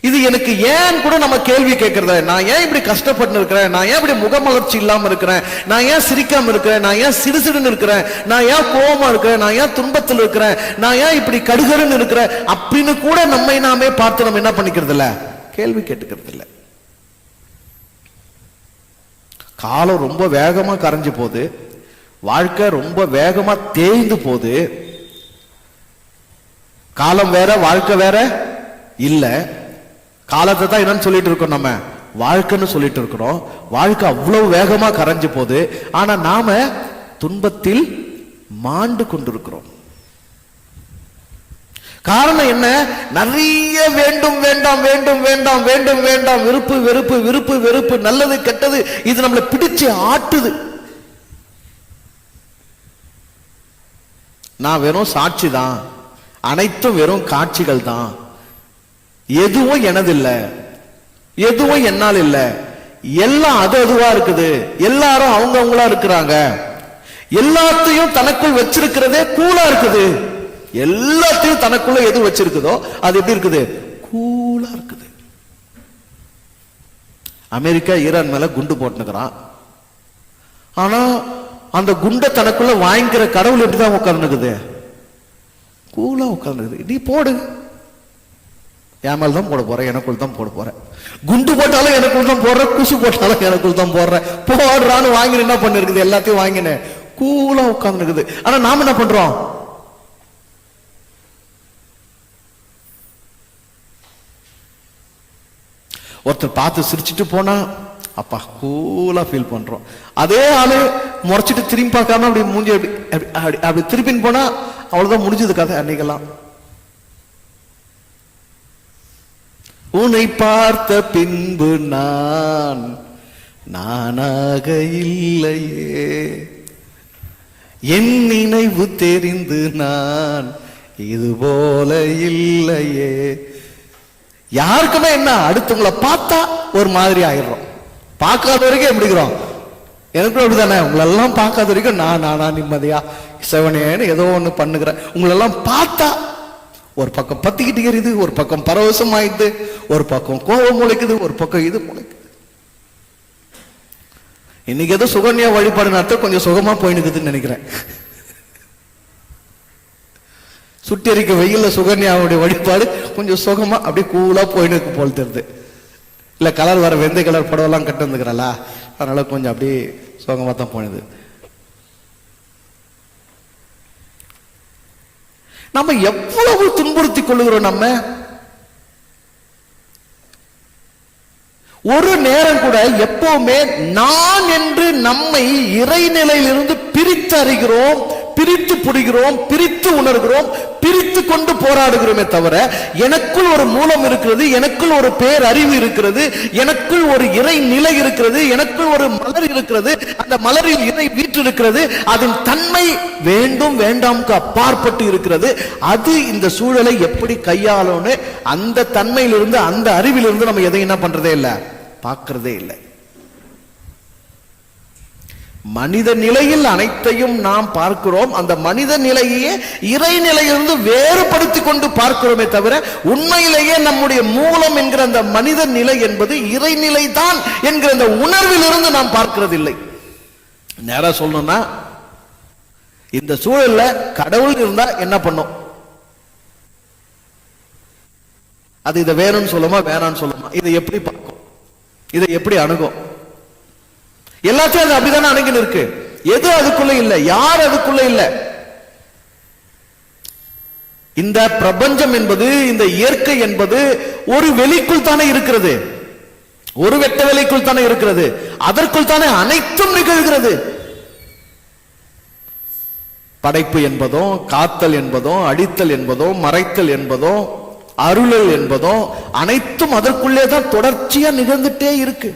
[SPEAKER 1] இது எனக்கு ஏன் கூட நம்ம கேள்வி கேட்கறத, நான் ஏன் இப்படி கஷ்டப்பட்டு இருக்கிறேன், நான் ஏன் இப்படி முகமலர்ச்சி இல்லாம இருக்கிறேன், நான் ஏன் சிரிக்காம இருக்கிறேன், நான் ஏன் சிறுசிடுன்னு இருக்கிறேன், நான் ஏன் கோபமா இருக்கிறேன், நான் ஏன் துன்பத்தில் இருக்கிறேன், நான் ஏன் இப்படி கடுகருன்னு இருக்கிறேன் அப்படின்னு கூட நம்மை நாமே பார்த்து நம்ம என்ன பண்ணிக்கிறது இல்ல, கேள்வி கேட்டுக்கிறது இல்ல. காலம் ரொம்ப வேகமா கரைஞ்சு போகுது, வாழ்க்கை ரொம்ப வேகமா தேய்ந்து போகுது. காலம் வேற வாழ்க்கை வேற இல்ல. காலத்தை தான் என்னன்னு சொல்லிட்டு இருக்கோம், நம்ம வாழ்க்கைன்னு சொல்லிட்டு இருக்கிறோம். வாழ்க்கை அவ்வளவு வேகமா கரைஞ்சு போகுது. ஆனா நாம துன்பத்தில் மாண்டு கொண்டிருக்கிறோம். காரணம் என்ன? நிறைய வேண்டும் வேண்டாம், வேண்டும் வேண்டாம், வேண்டும் வேண்டாம், விருப்பு வெறுப்பு, விருப்பு வெறுப்பு, நல்லது கெட்டது, இது நம்மளை பிடிச்சு ஆட்டுது. நான் வெறும் சாட்சி தான், அனைத்தும் வெறும் காட்சிகள் தான், எதுவும் எனதில்ல, எதுவும் என்னால் இல்ல, எல்லாம் அது அதுவா இருக்குது, எல்லாரும் அவங்க அவங்களா இருக்கிறாங்க, எல்லாத்தையும் தனக்குள் வச்சிருக்கிறதே கூலா இருக்குது. எல்லாத்தையும் தனக்குள்ள எது வச்சிருக்குதோ அது எப்படி இருக்குது? கூலா இருக்குது. அமெரிக்கா ஈரான் மேல குண்டு போட்டுக்கிறான். ஆனா அந்த குண்டை தனக்குள்ள வாங்கிக்கிற கடவுள் எப்படிதான் உட்கார்ந்துக்குது? கூலா உட்கார்ந்துக்குது. நீ போடு, என் மேல தான் போட போறேன், எனக்குள் தான் போட போறேன். குண்டு போட்டாலும் எனக்குள் தான் போடுற, குசு போட்டாலும் எனக்குள் தான் போடுறேன். போடுறான்னு வாங்கி என்ன பண்ணிருக்குது? எல்லாத்தையும் வாங்கினேன், கூலா உட்கார்ந்துருக்குது. ஆனா நாம என்ன பண்றோம்? ஒருத்தர் பார்த்து சிரிச்சுட்டு போனா அப்பா கூலா ஃபீல் பண்றோம். அதே ஆளு முறைச்சிட்டு திரும்பி பார்க்காம அப்படி மூஞ்சி அப்படி திருப்பின்னு போனா அவ்வளவுதான், முடிஞ்சது கதை அன்னைக்கெல்லாம். உன்னை பார்த்த பின்பு நான் நானாக இல்லையே, என் நினைவு தெரிந்து நான் இது போல இல்லையே. யாருக்குமே என்ன, அடுத்தவங்களை பார்த்தா ஒரு மாதிரி ஆயிடுறோம். பார்க்காத வரைக்கும் எப்படிக்கிறோம்? எனக்கும் அப்படிதானே. உங்களெல்லாம் பார்க்காத வரைக்கும் நானா நிம்மதியா செவனேன்னு ஏதோ ஒண்ணு பண்ணுகிறேன். உங்களெல்லாம் பார்த்தா ஒரு பக்கம் பத்திக்கிட்டு எரியுது, ஒரு பக்கம் பரவசம் ஆயிடுது, ஒரு பக்கம் கோபம் முளைக்குது, ஒரு பக்கம் இது முளைக்குது. இன்னைக்கு ஏதோ சுகன்யா வழிபாடு நடத்த கொஞ்சம் சுகமா போயினுக்குதுன்னு நினைக்கிறேன். சுட்டெரிக்க வெயில்ல சுகன்யாவுடைய வழிபாடு கொஞ்சம் சுகமா அப்படியே கூலா போயினுக்கு போல் தெரியுது. இல்ல கலர் வர வெந்தய கலர் படவெல்லாம் கட்டு வந்துக்கிறாளா, அதனால கொஞ்சம் அப்படியே சுகமா தான் போனது. நம்ம எவ்வளவு துன்புறுத்தி கொள்ளுகிறோம். நம்ம ஒரு நேரம் கூட எப்பவுமே நான் என்று நம்மை இறைநிலையிலிருந்து பிரித்து அறிகிறோம், பிரித்து புரிகிறோம், பிரித்து உணர்கிறோம், பிரித்து கொண்டு போராடுகிறோமே தவிர எனக்குள் ஒரு மூலம் இருக்கிறது, எனக்குள் ஒரு பேர் அறிவு இருக்கிறது, எனக்குள் ஒரு இறை நிலை இருக்கிறது, எனக்குள் ஒரு மலர் இருக்கிறது, அந்த மலரில் இறை வீற்றிருக்கிறது, அதன் தன்மை வேண்டும் வேண்டாம்க்கு அப்பாற்பட்டு இருக்கிறது. அது இந்த சூழலை எப்படி கையாளணும்னு அந்த தன்மையிலிருந்து, அந்த அறிவிலிருந்து நம்ம எதையும் என்ன பண்றதே இல்லை, பார்க்கிறதே இல்லை. மனித நிலையில் அனைத்தையும் நாம் பார்க்கிறோம். அந்த மனித நிலையே இறைநிலையிலிருந்து வேறுபடுத்தி கொண்டு பார்க்கிறோமே தவிர உண்மையிலேயே நம்முடைய மூலம் என்கிற அந்த மனித நிலை என்பது இறைநிலை தான் என்கிற அந்த உணர்விலிருந்து நாம் பார்க்கிறதில்லை. நேரா சொல்லணும்னா இந்த சூழல்ல கடவுள் இருந்தா என்ன பண்ணும்? அது இதை வேணும்னு சொல்லுமா, வேணான்னு சொல்லுமா? இதை எப்படி பார்க்கும்? இதை எப்படி அணுகும்? எல்லாத்தையும் அது அப்படிதானே அணுகின்னு இருக்கு. எது அதுக்குள்ள இல்ல, யார் அதுக்குள்ள இல்ல. இந்த பிரபஞ்சம் என்பது, இந்த இயற்கை என்பது ஒரு வெளிக்குள் தானே இருக்கிறது, ஒரு வெட்ட வெளிக்குள் தானே இருக்கிறது, அதற்குள் தானே அனைத்தும் நிகழ்கிறது. படைப்பு என்பதோ, காத்தல் என்பதோ, அடித்தல் என்பதோ, மறைத்தல் என்பதோ, அருளல் என்பதோ அனைத்தும் அதற்குள்ளே தான் தொடர்ச்சியா நிகழ்ந்துட்டே இருக்கு.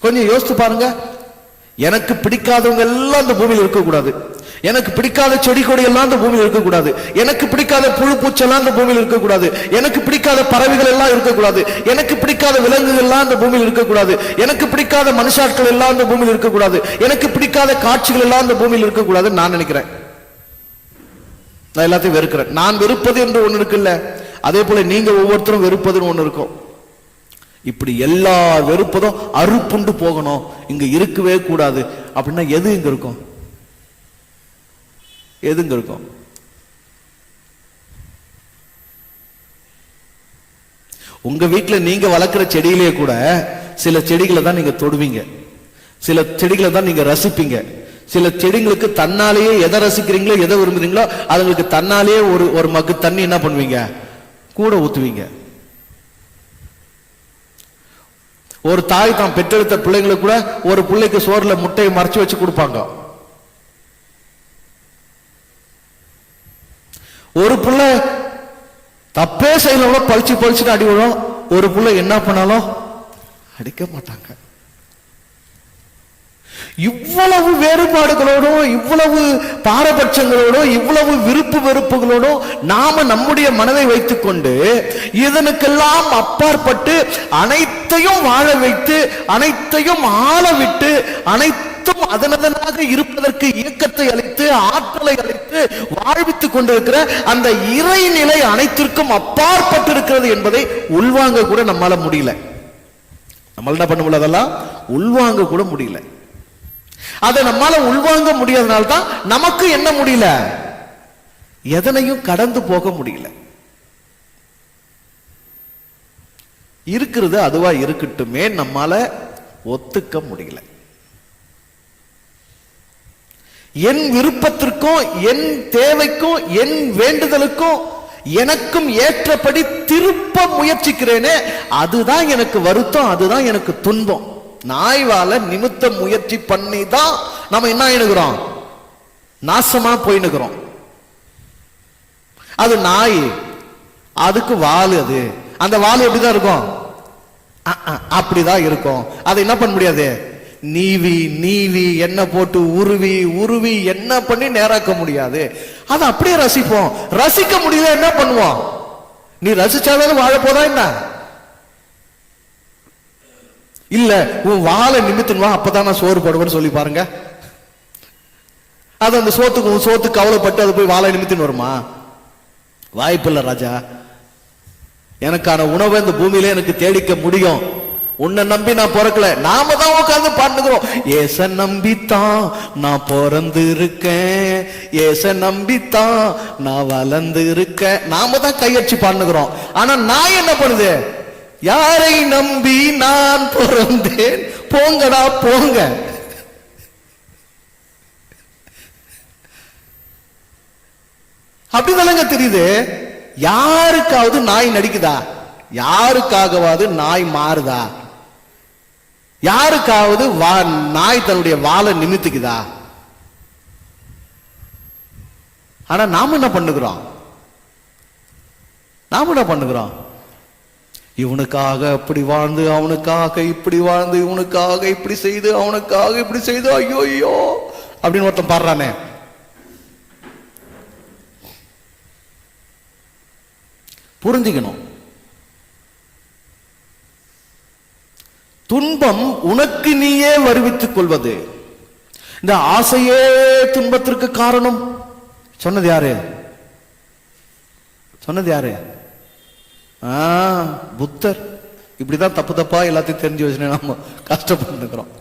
[SPEAKER 1] கொஞ்சம் யோசித்து பாருங்க. எனக்கு பிடிக்காதவங்க எல்லாம் அந்த பூமியில் இருக்கக்கூடாது. எனக்கு பிடிக்காத செடி கொடி எல்லாம் அந்த பூமியில் இருக்கக்கூடாது. எனக்கு பிடிக்காத புழு பூச்செல்லாம் அந்த பூமியில் இருக்கக்கூடாது. எனக்கு பிடிக்காத பறவைகள் எல்லாம் இருக்கக்கூடாது. எனக்கு பிடிக்காத விலங்குகள் எல்லாம் அந்த பூமியில் இருக்கக்கூடாது. எனக்கு பிடிக்காத மனுஷாட்கள் எல்லாம் அந்த பூமியில் இருக்கக்கூடாது. எனக்கு பிடிக்காத காட்சிகள் எல்லாம் அந்த பூமியில் இருக்கக்கூடாதுன்னு நான் நினைக்கிறேன். நான் எல்லாத்தையும் வெறுக்கிறேன். நான் வெறுப்பது என்று ஒண்ணு இருக்குல்ல, அதே போல நீங்க ஒவ்வொருத்தரும் வெறுப்பதுன்னு ஒண்ணு இருக்கும். இப்படி எல்லா வெறுப்பதும் அறுப்புண்டு போகணும், இங்க இருக்கவே கூடாது அப்படின்னா எது இங்க இருக்கும்? எதுங்க இருக்கும்? உங்க வீட்டுல நீங்க வளர்க்கிற செடியிலேயே கூட சில செடிகளை தான் நீங்க தொடுவீங்க, சில செடிகளை தான் நீங்க ரசிப்பீங்க. சில செடிங்களுக்கு தன்னாலேயே எதை ரசிக்கிறீங்களோ எதை விரும்புறீங்களோ அதுங்களுக்கு தன்னாலேயே ஒரு மக்கு தண்ணி என்ன பண்ணுவீங்க? கூட ஊத்துவீங்க. ஒரு தாய் தான் பெற்றெடுத்த பிள்ளைங்களுக்கு கூட ஒரு பிள்ளைக்கு சோறுல முட்டையை மறைச்சு வச்சு கொடுப்பாங்க. ஒரு புள்ள தப்பே செய்யல பழிச்சு பழிச்சுட்டு அடி விடும், ஒரு புள்ள என்ன பண்ணாலும் அடிக்க மாட்டாங்க. இவ்வளவு வேறுபாடுகளோடும் இவ்வளவு பாரபட்சங்களோடும் இவ்வளவு விருப்பு வெறுப்புகளோடும் நாம நம்முடைய மனதை வைத்துக் கொண்டு இதனுக்கெல்லாம் அப்பாற்பட்டு அனைத்தையும் வாழ வைத்து அனைத்தையும் ஆள விட்டு அனைத்தும் அதனதனாக இருப்பதற்கு இயக்கத்தை அளித்து ஆற்றலை அளித்து வாழ்வித்துக் கொண்டிருக்கிற அந்த இறைநிலை அனைத்திற்கும் அப்பாற்பட்டு இருக்கிறது என்பதை உள்வாங்க கூட நம்மால முடியல. நம்மளால என்ன பண்ண முடியல, அதெல்லாம் உள்வாங்க கூட முடியல. அதை நம்மால உள்வாங்க முடியாதனால்தான் நமக்கு என்ன முடியல, எதனையும் கடந்து போக முடியல. இருக்கிறது அதுவா இருக்கட்டுமே நம்மால ஒத்துக்க முடியல. என் விருப்பத்திற்கும் என் தேவைக்கும் என் வேண்டுதலுக்கும் எனக்கும் ஏற்றபடி திருப்ப முயற்சிக்கிறேனே, அதுதான் எனக்கு வருத்தம், அதுதான் எனக்கு துன்பம். நாய் வாழ நிமித்த முயற்சி பண்ணி தான் நம்ம என்ன ஆயினுக்கிறோம், நாசமா போயினுக்கிறோம். அது நாய், அதுக்கு வால், அது அந்த வால் எப்படிதான் இருக்கும், அப்படிதான் இருக்கும். அதை என்ன பண்ண முடியாது, நீவி நீவி என்ன போட்டு உருவி உருவி என்ன பண்ணி நேராக்க முடியாது. அதை அப்படியே ரசிப்போம். ரசிக்க முடியல என்ன பண்ணுவோம், நீ ரசிச்சாலும் வாழ போதா என்ன, இல்ல உன் வாழை நிமித்தன் வா அப்பதான் நான் சோறு போடுவேன்னு சொல்லி பாருங்க. அது அந்த சோத்துக்கு கவலைப்பட்டு அது போய் வாழை நிமித்தன் வருமா? வாய்ப்பில்லை ராஜா. எனக்கான உணவை இந்த பூமியில எனக்கு தேடிக்க முடியும். உன்னை நம்பி நான் பிறக்கல. நாம தான் உட்கார்ந்து பாட்டுக்கிறோம், ஏச நம்பித்தான் நான் பிறந்து இருக்கேன், ஏச நம்பித்தான் நான் வளர்ந்து இருக்கேன். நாம தான் கையடிச்சு பாட்டுக்கிறோம். ஆனா நான் என்ன பண்ணுது, யாரை நம்பி நான் பிறந்தேன், போங்கடா போங்க. அப்படிதானங்க தெரியுது. யாருக்காவது நாய் நடிக்குதா, யாருக்காகவாவது நாய் மாறுதா, யாருக்காவது நாய் தன்னுடைய வாழை நிமித்துக்குதா? ஆனா நாம என்ன பண்ணுகிறோம், நாம என்ன பண்ணுகிறோம், இவனுக்காக அப்படி வாழ்ந்து அவனுக்காக இப்படி வாழ்ந்து இவனுக்காக இப்படி செய்து அவனுக்காக இப்படி செய்து ஐயோ ஐயோ அப்படின்னு ஒருத்தன் பாடுறானே. புரிஞ்சுக்கணும், துன்பம் உனக்கு நீயே வருவித்துக் கொள்வது. இந்த ஆசையே துன்பத்திற்கு காரணம். சொன்னது யாரு, சொன்னது யாரு? புத்தர். இப்படிதான் தப்பு தப்பா எல்லாத்தையும் தெரிஞ்சு வச்சு நம்ம கஷ்டப்பட்டு இருக்கிறோம்.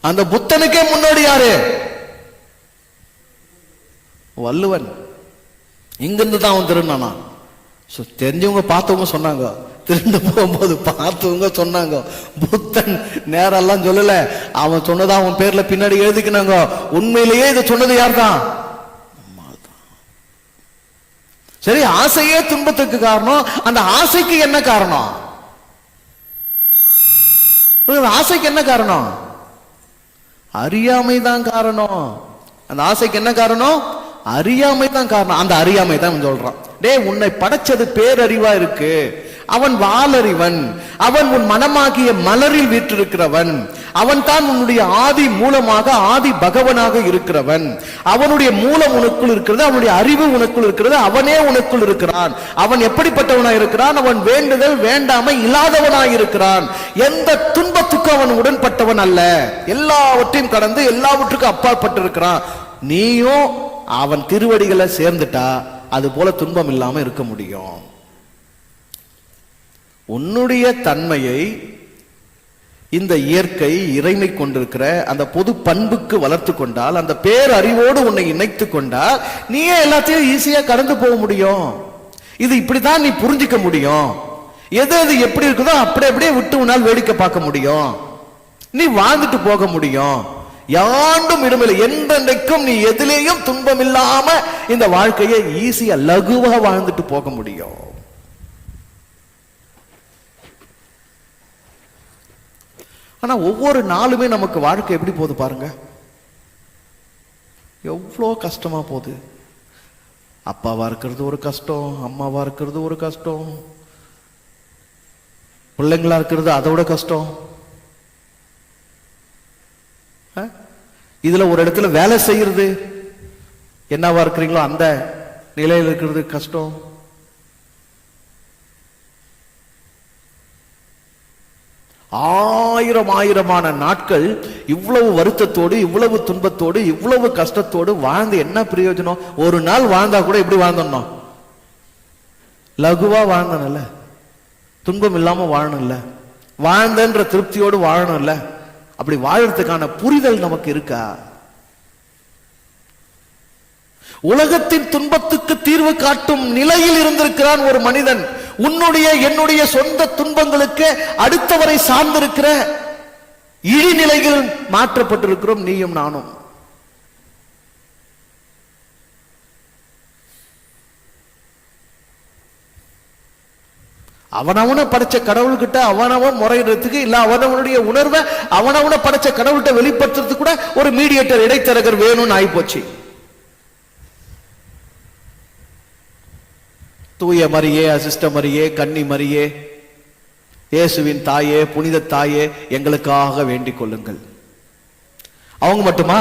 [SPEAKER 1] அந்த புத்தனுக்கே முன்னோடி யாரு, வள்ளுவன். இங்கிருந்து தான் அவன் திருநானா. தெரிஞ்சவங்க பார்த்தவங்க சொன்னாங்க, திருண்டு போகும்போது பார்த்தவங்க சொன்னாங்க. புத்தன் நேரெல்லாம் சொல்லல, அவன் சொன்னதா அவன் பேர்ல பின்னாடி எழுதிக்கினாங்க. உண்மையிலேயே இதை சொன்னது யார் தான், சரி. ஆசையே துன்பத்துக்கு காரணம். அந்த ஆசைக்கு என்ன காரணம், ஆசைக்கு என்ன காரணம், அறியாமை தான் காரணம். அந்த ஆசைக்கு என்ன காரணம், அறியாமை தான் காரணம். அந்த அறியாமை தான் சொல்றான், டே உன்னை படைச்சது பேரறிவா இருக்கு, அவன் வாளறிவன், அவன் உன் மனமாகிய மலரில் வீற்றிருக்கிறவன், அவன் தான் உன்னுடைய ஆதி மூலமாக ஆதி பகவனாக இருக்கிறவன். அவனுடைய மூலம் உனக்குள் இருக்கிறது, அவனுடைய அறிவு உனக்குள் இருக்கிறது, அவனே உனக்குள் இருக்கிறான். அவன் எப்படிப்பட்டவனாய் இருக்கிறான்? அவன் வேண்டுதல் வேண்டாமை இல்லாதவனாய் இருக்கிறான். எந்த துன்பத்துக்கும் அவன் உடன்பட்டவன் அல்ல, எல்லாவற்றையும் கடந்து எல்லாவற்றுக்கும் அப்பாற்பட்டிருக்கிறான். நீயும் அவன் திருவடிகளை சேர்ந்துட்டா அது போல துன்பம் இல்லாம இருக்க முடியும். உன்னுடைய தன்மையை இந்த இயற்கை இறைமை கொண்டிருக்கிற அந்த பொது பண்புக்கு வளர்த்து கொண்டால், அந்த பேரறிவோடு உன்னை இணைத்து கொண்டால், நீயே எல்லாத்தையும் ஈஸியா கடந்து போக முடியும். இது இப்படித்தான் நீ புரிஞ்சுக்க முடியும். எது எது எப்படி இருக்குதோ அப்படி அப்படியே விட்டு உன்னால் வேடிக்கை பார்க்க முடியும். நீ வாழ்ந்துட்டு போக முடியும். யாண்டும் இடமில்லை, என்றென்றைக்கும் நீ எதிலேயும் துன்பம் இல்லாம இந்த வாழ்க்கையை ஈஸியா லகுவா வாழ்ந்துட்டு போக முடியும். ஆனா ஒவ்வொரு நாளுமே நமக்கு வாழ்க்கை எப்படி போகுது பாருங்க, எவ்வளோ கஷ்டமா போகுது. அப்பாவா இருக்கிறது ஒரு கஷ்டம், அம்மாவா இருக்கிறது ஒரு கஷ்டம், பிள்ளைங்களா இருக்கிறது அதோட கஷ்டம். இதுல ஒரு இடத்துல வேலை செய்யறது, என்னவா இருக்கிறீங்களோ அந்த நிலையில் இருக்கிறது கஷ்டம். ஆயிரமான நாட்கள் இவ்வளவு வருத்தத்தோடு, இவ்வளவு துன்பத்தோடு, இவ்வளவு கஷ்டத்தோடு வாழ்ந்து என்ன பிரயோஜனம்? ஒரு நாள் வாழ்ந்தா கூட எப்படி வாழ்ந்தோம்? லகுவா வாழ்ந்தோம்ல, துன்பம் இல்லாம வாழணும்ல, வாழ்ந்தன்ற திருப்தியோடு வாழணும்ல. அப்படி வாழறதுக்கான புரிதல் நமக்கு இருக்கா? உலகத்தின் துன்பத்துக்கு தீர்வு காட்டும் நிலையில் இருந்திருக்கிறான் ஒரு மனிதன். உன்னுடைய என்னுடைய சொந்த துன்பங்களுக்கு அடுத்தவரை சார்ந்திருக்கிற இழிநிலைகள் மாற்றப்பட்டிருக்கிறோம் நீயும் நானும். அவனவனை படைச்ச கடவுள்கிட்ட அவனவன் முறையிடறதுக்கு இல்ல, அவனவனுடைய உணர்வை அவனவனை படைச்ச கடவுள்கிட்ட வெளிப்படுத்துறதுக்கு கூட ஒரு மீடியேட்டர், இடைத்தரகர் வேணும்னு ஆயிப்போச்சு. தூய மரியே, அசிஸ்ட மரியே, கன்னி மரியே, இயேசுவின் தாயே, புனித தாயே, எங்களுக்காக வேண்டிக் கொள்ளுங்கள். அவங்க மட்டுமா?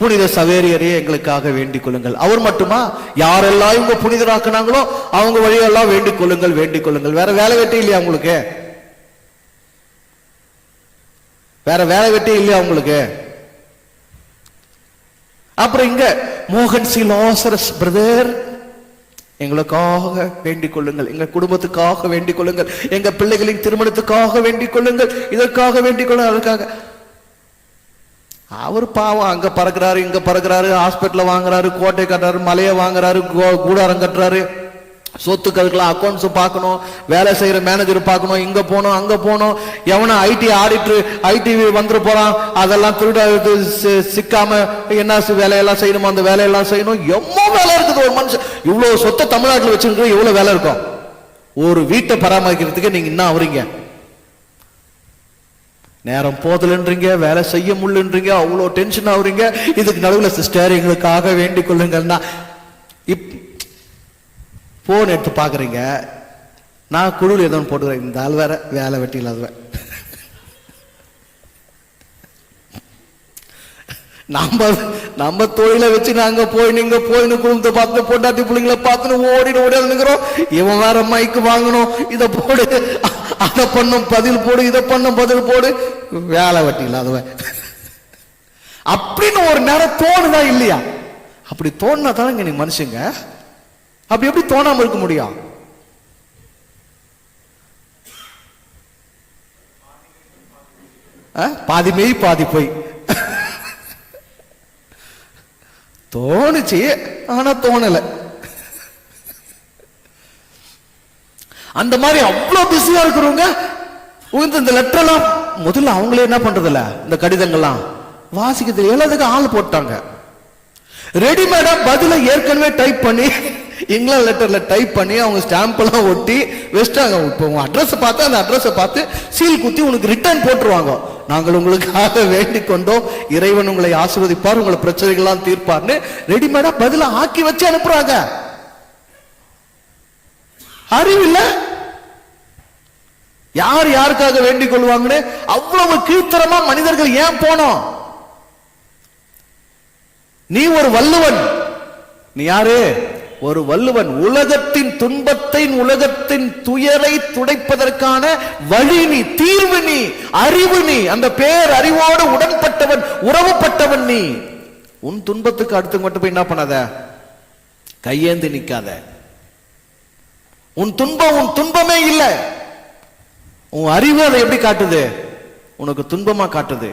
[SPEAKER 1] புனித சவேரியரே எங்களுக்காக வேண்டிக் கொள்ளுங்கள். அவர் மட்டுமா? யாரெல்லாம் இவங்க புனிதராக்குனாங்களோ அவங்க வழியெல்லாம் வேண்டிக் கொள்ளுங்கள், வேண்டிக் கொள்ளுங்கள். வேற வேலை வெட்டி இல்லையா உங்களுக்கு? வேற வேலை வெட்டி இல்லையா உங்களுக்கு? அப்புறம் இங்க மோகன் சி லாசரஸ் பிரதர், எங்களுக்காக வேண்டிக் கொள்ளுங்கள், எங்க குடும்பத்துக்காக வேண்டிக் கொள்ளுங்கள், எங்க பிள்ளைகளின் திருமணத்துக்காக வேண்டிக் கொள்ளுங்கள், இதற்காக வேண்டிக் கொள்ளுங்கள், அதற்காக. அவர் பாவம் அங்க பறக்கிறாரு, இங்க பறக்கிறாரு, ஹாஸ்பிட்டல வாங்குறாரு, கோட்டை கட்டுறாரு, மலையை வாங்குறாரு, கூடாரம் கட்டுறாரு, சொத்து கற்கலாம், அக்கௌண்ட்ஸ் பார்க்கணும், வேலை செய்யற மேனேஜர் பார்க்கணும், இங்க போனோம் அங்க போனோம், எவனா ஐடி ஆடிட்டர் ஐடி வந்துட்டு போறான், அதெல்லாம் திருட சிக்காம என்ன வேலையெல்லாம் செய்யணுமோ அந்த வேலையெல்லாம் செய்யணும். எவ்வளவு வேலை இருக்குது ஒரு மனுஷன். இவ்வளவு சொத்தை தமிழ்நாட்டில் வச்சிருக்க எவ்வளவு வேலை இருக்கும்? ஒரு வீட்டை பராமரிக்கிறதுக்கு நீங்க என்ன ஆகுறீங்க? நேரம் போதல்ன்றீங்க, வேலை செய்ய முடியலன்றீங்க, அவ்வளோ டென்ஷன் ஆகுறீங்க. இதுக்கு நடுவில் சிஸ்டர் எங்களுக்காக வேண்டிக் கொள்ளுங்கள்னா போன் எடுத்து பாக்குறீங்க. நான் குழுவில் ஏதோ போட்டுக்கிறேன், இந்த ஆள் வேற வேலை வெட்டி இல்லாத. நம்ம தொழிலை வச்சு நாங்க போய் நீங்க போயின்னு குடும்பத்தை பார்த்து பொண்டாட்டி பிள்ளைங்களை பார்த்துன்னு ஓடினுக்கிறோம். இவன் வேற மைக்கு வாங்கணும், இதை போடு, அதை பண்ணும் பதில் போடு, இதை பண்ணும் பதில் போடு, வேலை வெட்டி இல்லாதவன் அப்படின்னு ஒரு நேரம் தோணுதா இல்லையா? அப்படி தோணுனா தானங்க நீ மனுஷங்க. அப்படி எப்படி தோணாம இருக்க முடியும்? பாதி மெய் பாதி போய் தோணுச்சு, ஆனா தோணல. அந்த மாதிரி அவ்வளவு பிஸியா இருக்கிறவங்க இந்த லெட்டர் எல்லாம் முதல்ல அவங்களே என்ன பண்றது இல்ல, இந்த கடிதங்கள்லாம் வாசிக்கிறது எல்லாத்துக்கும் ஆள் போட்டாங்க. ரெடிமேடா பதில ஏற்கனவே டைப் பண்ணி இங்கிலாந்து லெட்டர்ல டைப் பண்ணி அவங்க ஸ்டாம்ப் எல்லாம் ஒட்டி வச்சிட்டாங்க. இப்போ உங்க அட்ரஸ் பார்த்து அந்த அட்ரஸை பார்த்து சீல் குத்தி உனக்கு ரிட்டர்ன் போட்டுருவாங்க. நாங்கள் உங்களுக்காக வேண்டிக் கொண்டோம், இறைவன் உங்களை ஆசீர்வதிப்பார், உங்களை பிரச்சனைகள்லாம் தீர்ப்பார்னு ரெடிமேடா பதில ஆக்கி வச்சு அனுப்புறாங்க. அறிவில்ல, யார் யாருக்காக வேண்டிக் கொள்வாங்கன்னு அவ்வளவு கீழ்த்தரமா மனிதர்கள் ஏன் போனோம்? நீ ஒரு வள்ளுவன். நீ யாரு? ஒரு வள்ளுவன். உலகத்தின் துன்பத்தை, உலகத்தின் துயரை துடைப்பதற்கான வழி நீ, தீர்வு நீ, அறிவு நீ, அந்த பேர் அறிவோடு உடன்பட்டவன், உறவுப்பட்டவன் நீ. உன் துன்பத்துக்கு அடுத்து மட்டும் போய் என்ன பண்ணாத, கையேந்து நிக்காத. உன் துன்பம் உன் துன்பமே இல்லை. உன் அறிவு அதை எப்படி காட்டுது? உனக்கு துன்பமா காட்டுது.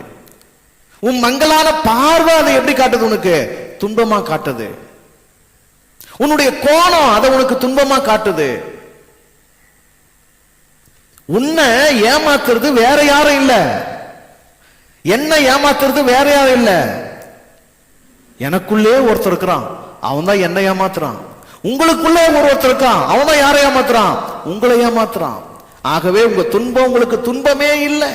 [SPEAKER 1] உன் மங்கலான பார்வை அதை எப்படி காட்டுது? உனக்கு துன்பமா காட்டுது. உன்னுடைய கோணம் அதை உனக்கு துன்பமா காட்டுது. உன்னை ஏமாத்துறது வேற யாரும் இல்ல, என்ன ஏமாத்துறது வேற யாரும் இல்ல. எனக்குள்ளே ஒருத்தர் இருக்கிறான், அவன் தான் என்ன ஏமாத்துறான். உங்களுக்குள்ளே ஒருத்தர் இருக்கான், அவன் தான் யாரை ஏமாத்துறான்? உங்களை ஏமாத்துறான். ஆகவே உங்க துன்பம் உங்களுக்கு துன்பமே இல்லை.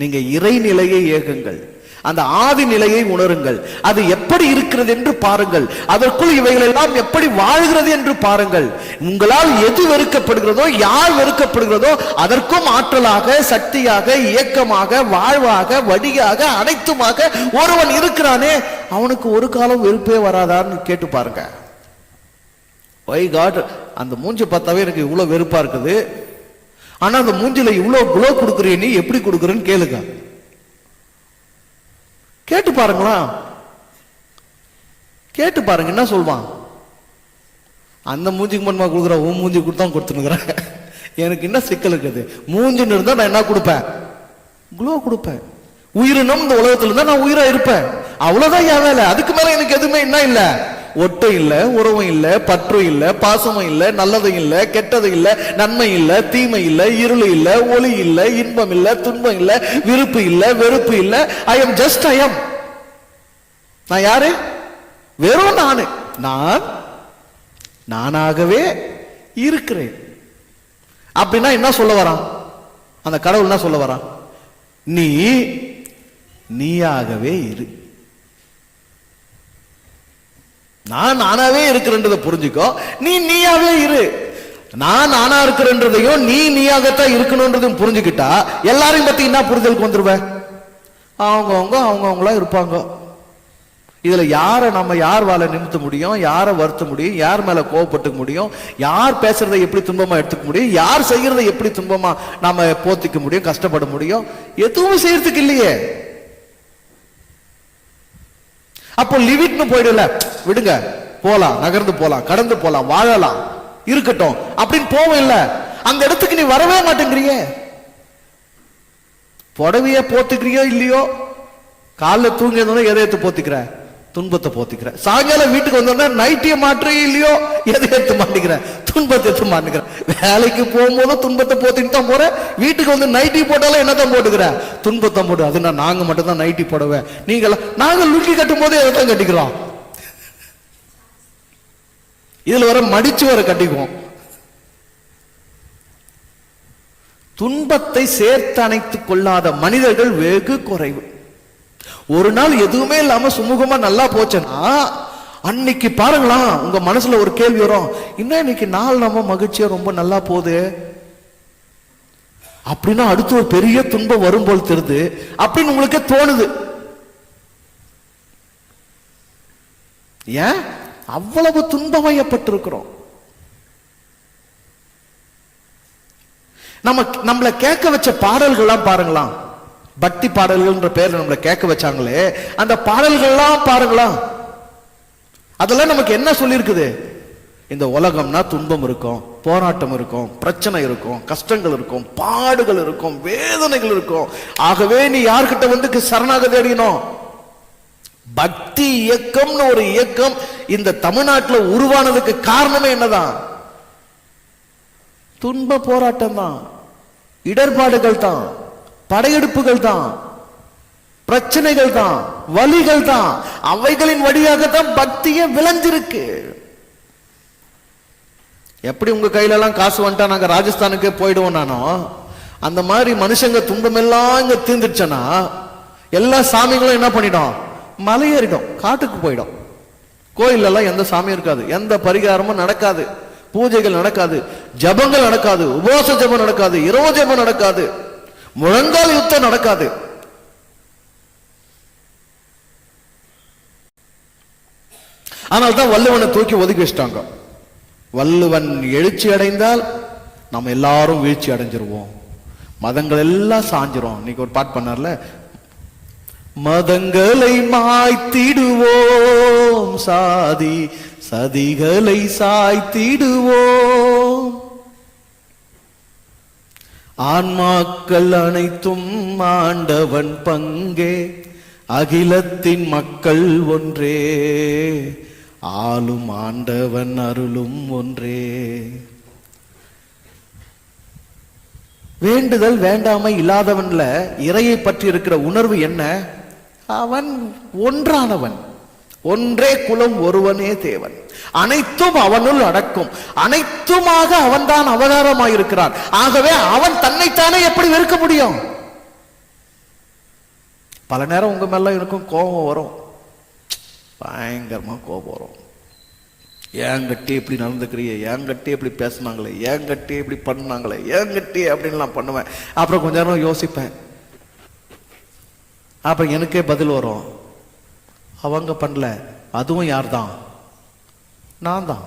[SPEAKER 1] நீங்க இறைநிலையை ஏகுங்கள், அந்த ஆதி நிலையை உணருங்கள். அது எப்படி இருக்கிறது என்று பாருங்கள். அதற்குள் இவைகள் எல்லாம் எப்படி வாழ்கிறது என்று பாருங்கள். உங்களால் எது வெறுக்கப்படுகிறதோ, யார் வெறுக்கப்படுகிறதோ அதற்கும் ஆற்றலாக, சக்தியாக, இயக்கமாக, வாழ்வாக, வழியாக, அனைத்துமாக ஒருவன் இருக்கிறானே, அவனுக்கு ஒரு காலம் வெறுப்பே வராதான்னு கேட்டு பாருங்க. வை காட், அந்த மூஞ்சி பார்த்தாவே எனக்கு இவ்வளவு வெறுப்பா இருக்குது, ஆனா அந்த மூஞ்சில இவ்வளவு குளோ கொடுக்குறீ, நீ எப்படி கொடுக்குறேன்னு கேளுங்க. கேட்டு பாருங்களா, கேட்டு பாருங்க என்ன சொல்வான். அந்த மூஞ்சிக்கு மட்டுமா கொடுக்குற, உன் மூஞ்சி கொடுத்தா கொடுத்துனுக்குறேன். எனக்கு என்ன சிக்கல் இருக்குது? மூஞ்சின்னு இருந்தா நான் என்ன கொடுப்பேன்? குளோ கொடுப்பேன். உயிரினம் இந்த உலகத்துல இருந்தா நான் உயிரா இருப்பேன், அவ்வளவுதான் என் வேலை. அதுக்கு மேல எனக்கு எதுவுமே என்ன இல்ல, ஒட்டை இல்ல, உறவும் இல்ல, பற்று இல்ல, பாசமும் இல்ல, நல்லது இல்ல, கெட்டது இல்ல, நன்மை இல்ல, தீமை இல்ல, இருள் இல்ல, ஒளி இல்ல, இன்பம் இல்ல, துன்பம் இல்ல, விருப்பு இல்ல, வெறுப்பு இல்ல. I am just I am. நான் யாரு? வெறும் நானு. நான் நானாகவே இருக்கிறேன். அப்படின்னா என்ன சொல்ல வரான் அந்த கடவுள்? என்ன சொல்ல வரான்? நீ நீயாகவே இரு. நான் நானாவே இருக்கிறன்றதை புரிஞ்சுக்கோ, நீ நீயாவே இரு. நான் நானா இருக்கிறன்றதையும் நீ நீயாகத்தான் இருக்கணும்ன்றதையும் புரிஞ்சுக்கிட்டா எல்லாரையும் பத்தி என்ன புரிதலுக்கு வந்துருவேன்? அவங்கவுங்களா இருப்பாங்க. இதுல யாரை நம்ம யார் வாழ நிமித்த முடியும், யாரை வருத்த முடியும், யார் மேல கோவப்பட்டுக்க முடியும், யார் பேசுறதை எப்படி துன்பமா எடுத்துக்க முடியும், யார் செய்யறதை எப்படி துன்பமா நாம போத்திக்க முடியும், கஷ்டப்பட முடியும்? எதுவும் செய்யறதுக்கு இல்லையே. அப்போ லிவிட்னு போயிடல, விடுங்க, போலாம், நகர்ந்து போலாம், கடந்து போலாம், வாழலாம், இருக்கட்டும் அப்படின்னு போவோம். இல்ல, அந்த இடத்துக்கு நீ வரவே மாட்டேங்கிறியே. புடவைய போத்துக்கிறியோ இல்லையோ, காலைல தூங்கியதுன்னா எதை எடுத்து போத்திக்கிற? துன்பத்தை போத்திக்கிற. சாயங்காலம் வீட்டுக்கு வந்தோன்னா நைட்டிய மாற்றே இல்லையோ, எதை எடுத்து மாட்டிக்கிற? துன்பத்தை எடுத்து மாட்டிக்கிற. வேலைக்கு போகும்போது துன்பத்தை போத்திட்டு தான் போற, வீட்டுக்கு வந்து நைட்டி போட்டாலும் என்னதான் போட்டுக்கிற? துன்பத்தை போட்டு. அது நாங்க மட்டும் தான் நைட்டி போடுவேன், நீங்களா? நாங்க லுங்கி கட்டும் போது எதை தான் கட்டிக்கிறோம்? இதுல வர மடிச்சு வர கட்டிக்குவோம். துன்பத்தை சேர்த்து அணைத்துக் கொள்ளாத மனிதர்கள் வெகு குறைவு. ஒரு நாள் எதுவுமே இல்லாம சுமூகமா நல்லா போச்சுன்னா அன்னைக்கு பாருங்களா, உங்க மனசுல ஒரு கேள்வி வரும், இன்னும் இன்னைக்கு நாள் நம்ம மகிழ்ச்சியா ரொம்ப நல்லா போகுது அப்படின்னா அடுத்து ஒரு பெரிய துன்பம் வரும் போல் தெரியுது அப்படின்னு உங்களுக்கு தோணுது. ஏன் அவ்வளவு துன்பமயப்பட்டிருக்கிறோம்? நம்மளை கேட்க வச்ச பாடல்கள்லாம் பாருங்களா, பக்தி பாடல்கள் பேர்ல நம்மளை கேட்க வச்சாங்களே, அந்த பாடல்கள்லாம் பாருங்களா, அதெல்லாம் நமக்கு என்ன சொல்லியிருக்குது? இந்த உலகம்னா துன்பம் இருக்கும், போராட்டம் இருக்கும், பிரச்சனை இருக்கும், கஷ்டங்கள் இருக்கும், பாடுகள் இருக்கும், வேதனைகள் இருக்கும். ஆகவே நீ யார்கிட்ட வந்து சரணாகதி அடையணும்? பக்தி இயக்கம்னு ஒரு இயக்கம் இந்த தமிழ்நாட்டில் உருவானதுக்கு காரணமே என்னதான்? துன்ப போராட்டம் தான், இடர்பாடுகள் தான், படையெடுப்புகள் தான், பிரச்சனைகள் தான், வலிகள் தான். அவைகளின் வழியாகத்தான் பக்தியே விளைஞ்சிருக்கு. எப்படி உங்க கையில எல்லாம் காசு வந்துட்டா நாங்க ராஜஸ்தானுக்கே போயிடுவோம் நானோ, அந்த மாதிரி மனுஷங்க துன்பம் எல்லாம் இங்க தீர்ந்துடுச்சனா எல்லா சாமிகளும் என்ன பண்ணிடும்? மலையேறிடும், காட்டுக்கு போயிடும். கோயில் எல்லாம் எந்த சாமியும் இருக்காது, எந்த பரிகாரமும் நடக்காது. பூஜைகள் நடக்காது, ஜபங்கள் நடக்காது, உபவாச ஜபம் நடக்காது, இரவு ஜபம் நடக்காது, முழங்கால் யுத்தம் நடக்காது. ஆனால் தான் வள்ளுவனை தூக்கி ஒதுக்கி வச்சிட்டாங்க. வள்ளுவன் எழுச்சி அடைந்தால் நம்ம எல்லாரும் வீழ்ச்சி அடைஞ்சிருவோம், மதங்கள் எல்லாம் சாஞ்சிரும். இன்னைக்கு ஒரு பாட்டு பண்ணார்ல, மதங்களை மாய்த்திடுவோம், சாதி சதிகளை சாய்த்திடுவோம், ஆன்மாக்கள் அனைத்தும் ஆண்டவன் பங்கே, அகிலத்தின் மக்கள் ஒன்றே, ஆளும் ஆண்டவன் அருளும் ஒன்றே. வேண்டுதல் வேண்டாமை இல்லாதவன்ல இறையை பற்றி இருக்கிற உணர்வு என்ன? அவன் ஒன்றானவன், ஒன்றே குலம் ஒருவனே தேவன், அனைத்தும் அவனுள் அடக்கும், அனைத்துமாக அவன்தான் அவதாரமாயிருக்கிறான். ஆகவே அவன் தன்னைத்தானே எப்படி வெறுக்க முடியும்? பல நேரம் உங்க மேல இருக்கும் கோபம் வரும், பயங்கரமா கோபம் வரும். ஏங்கட்டி இப்படி நடந்துக்கிறிய, ஏங்கட்டி இப்படி பேசினாங்களே, ஏங்கட்டி இப்படி பண்ணாங்களே, ஏங்கட்டி அப்படின்லாம் பண்ணுவேன். அப்புறம் கொஞ்ச நேரம் யோசிப்பேன், அப்புறம் எனக்கே பதில் வரும், அவங்க பண்ணல, அதுவும் யார் தான்? நான் தான்.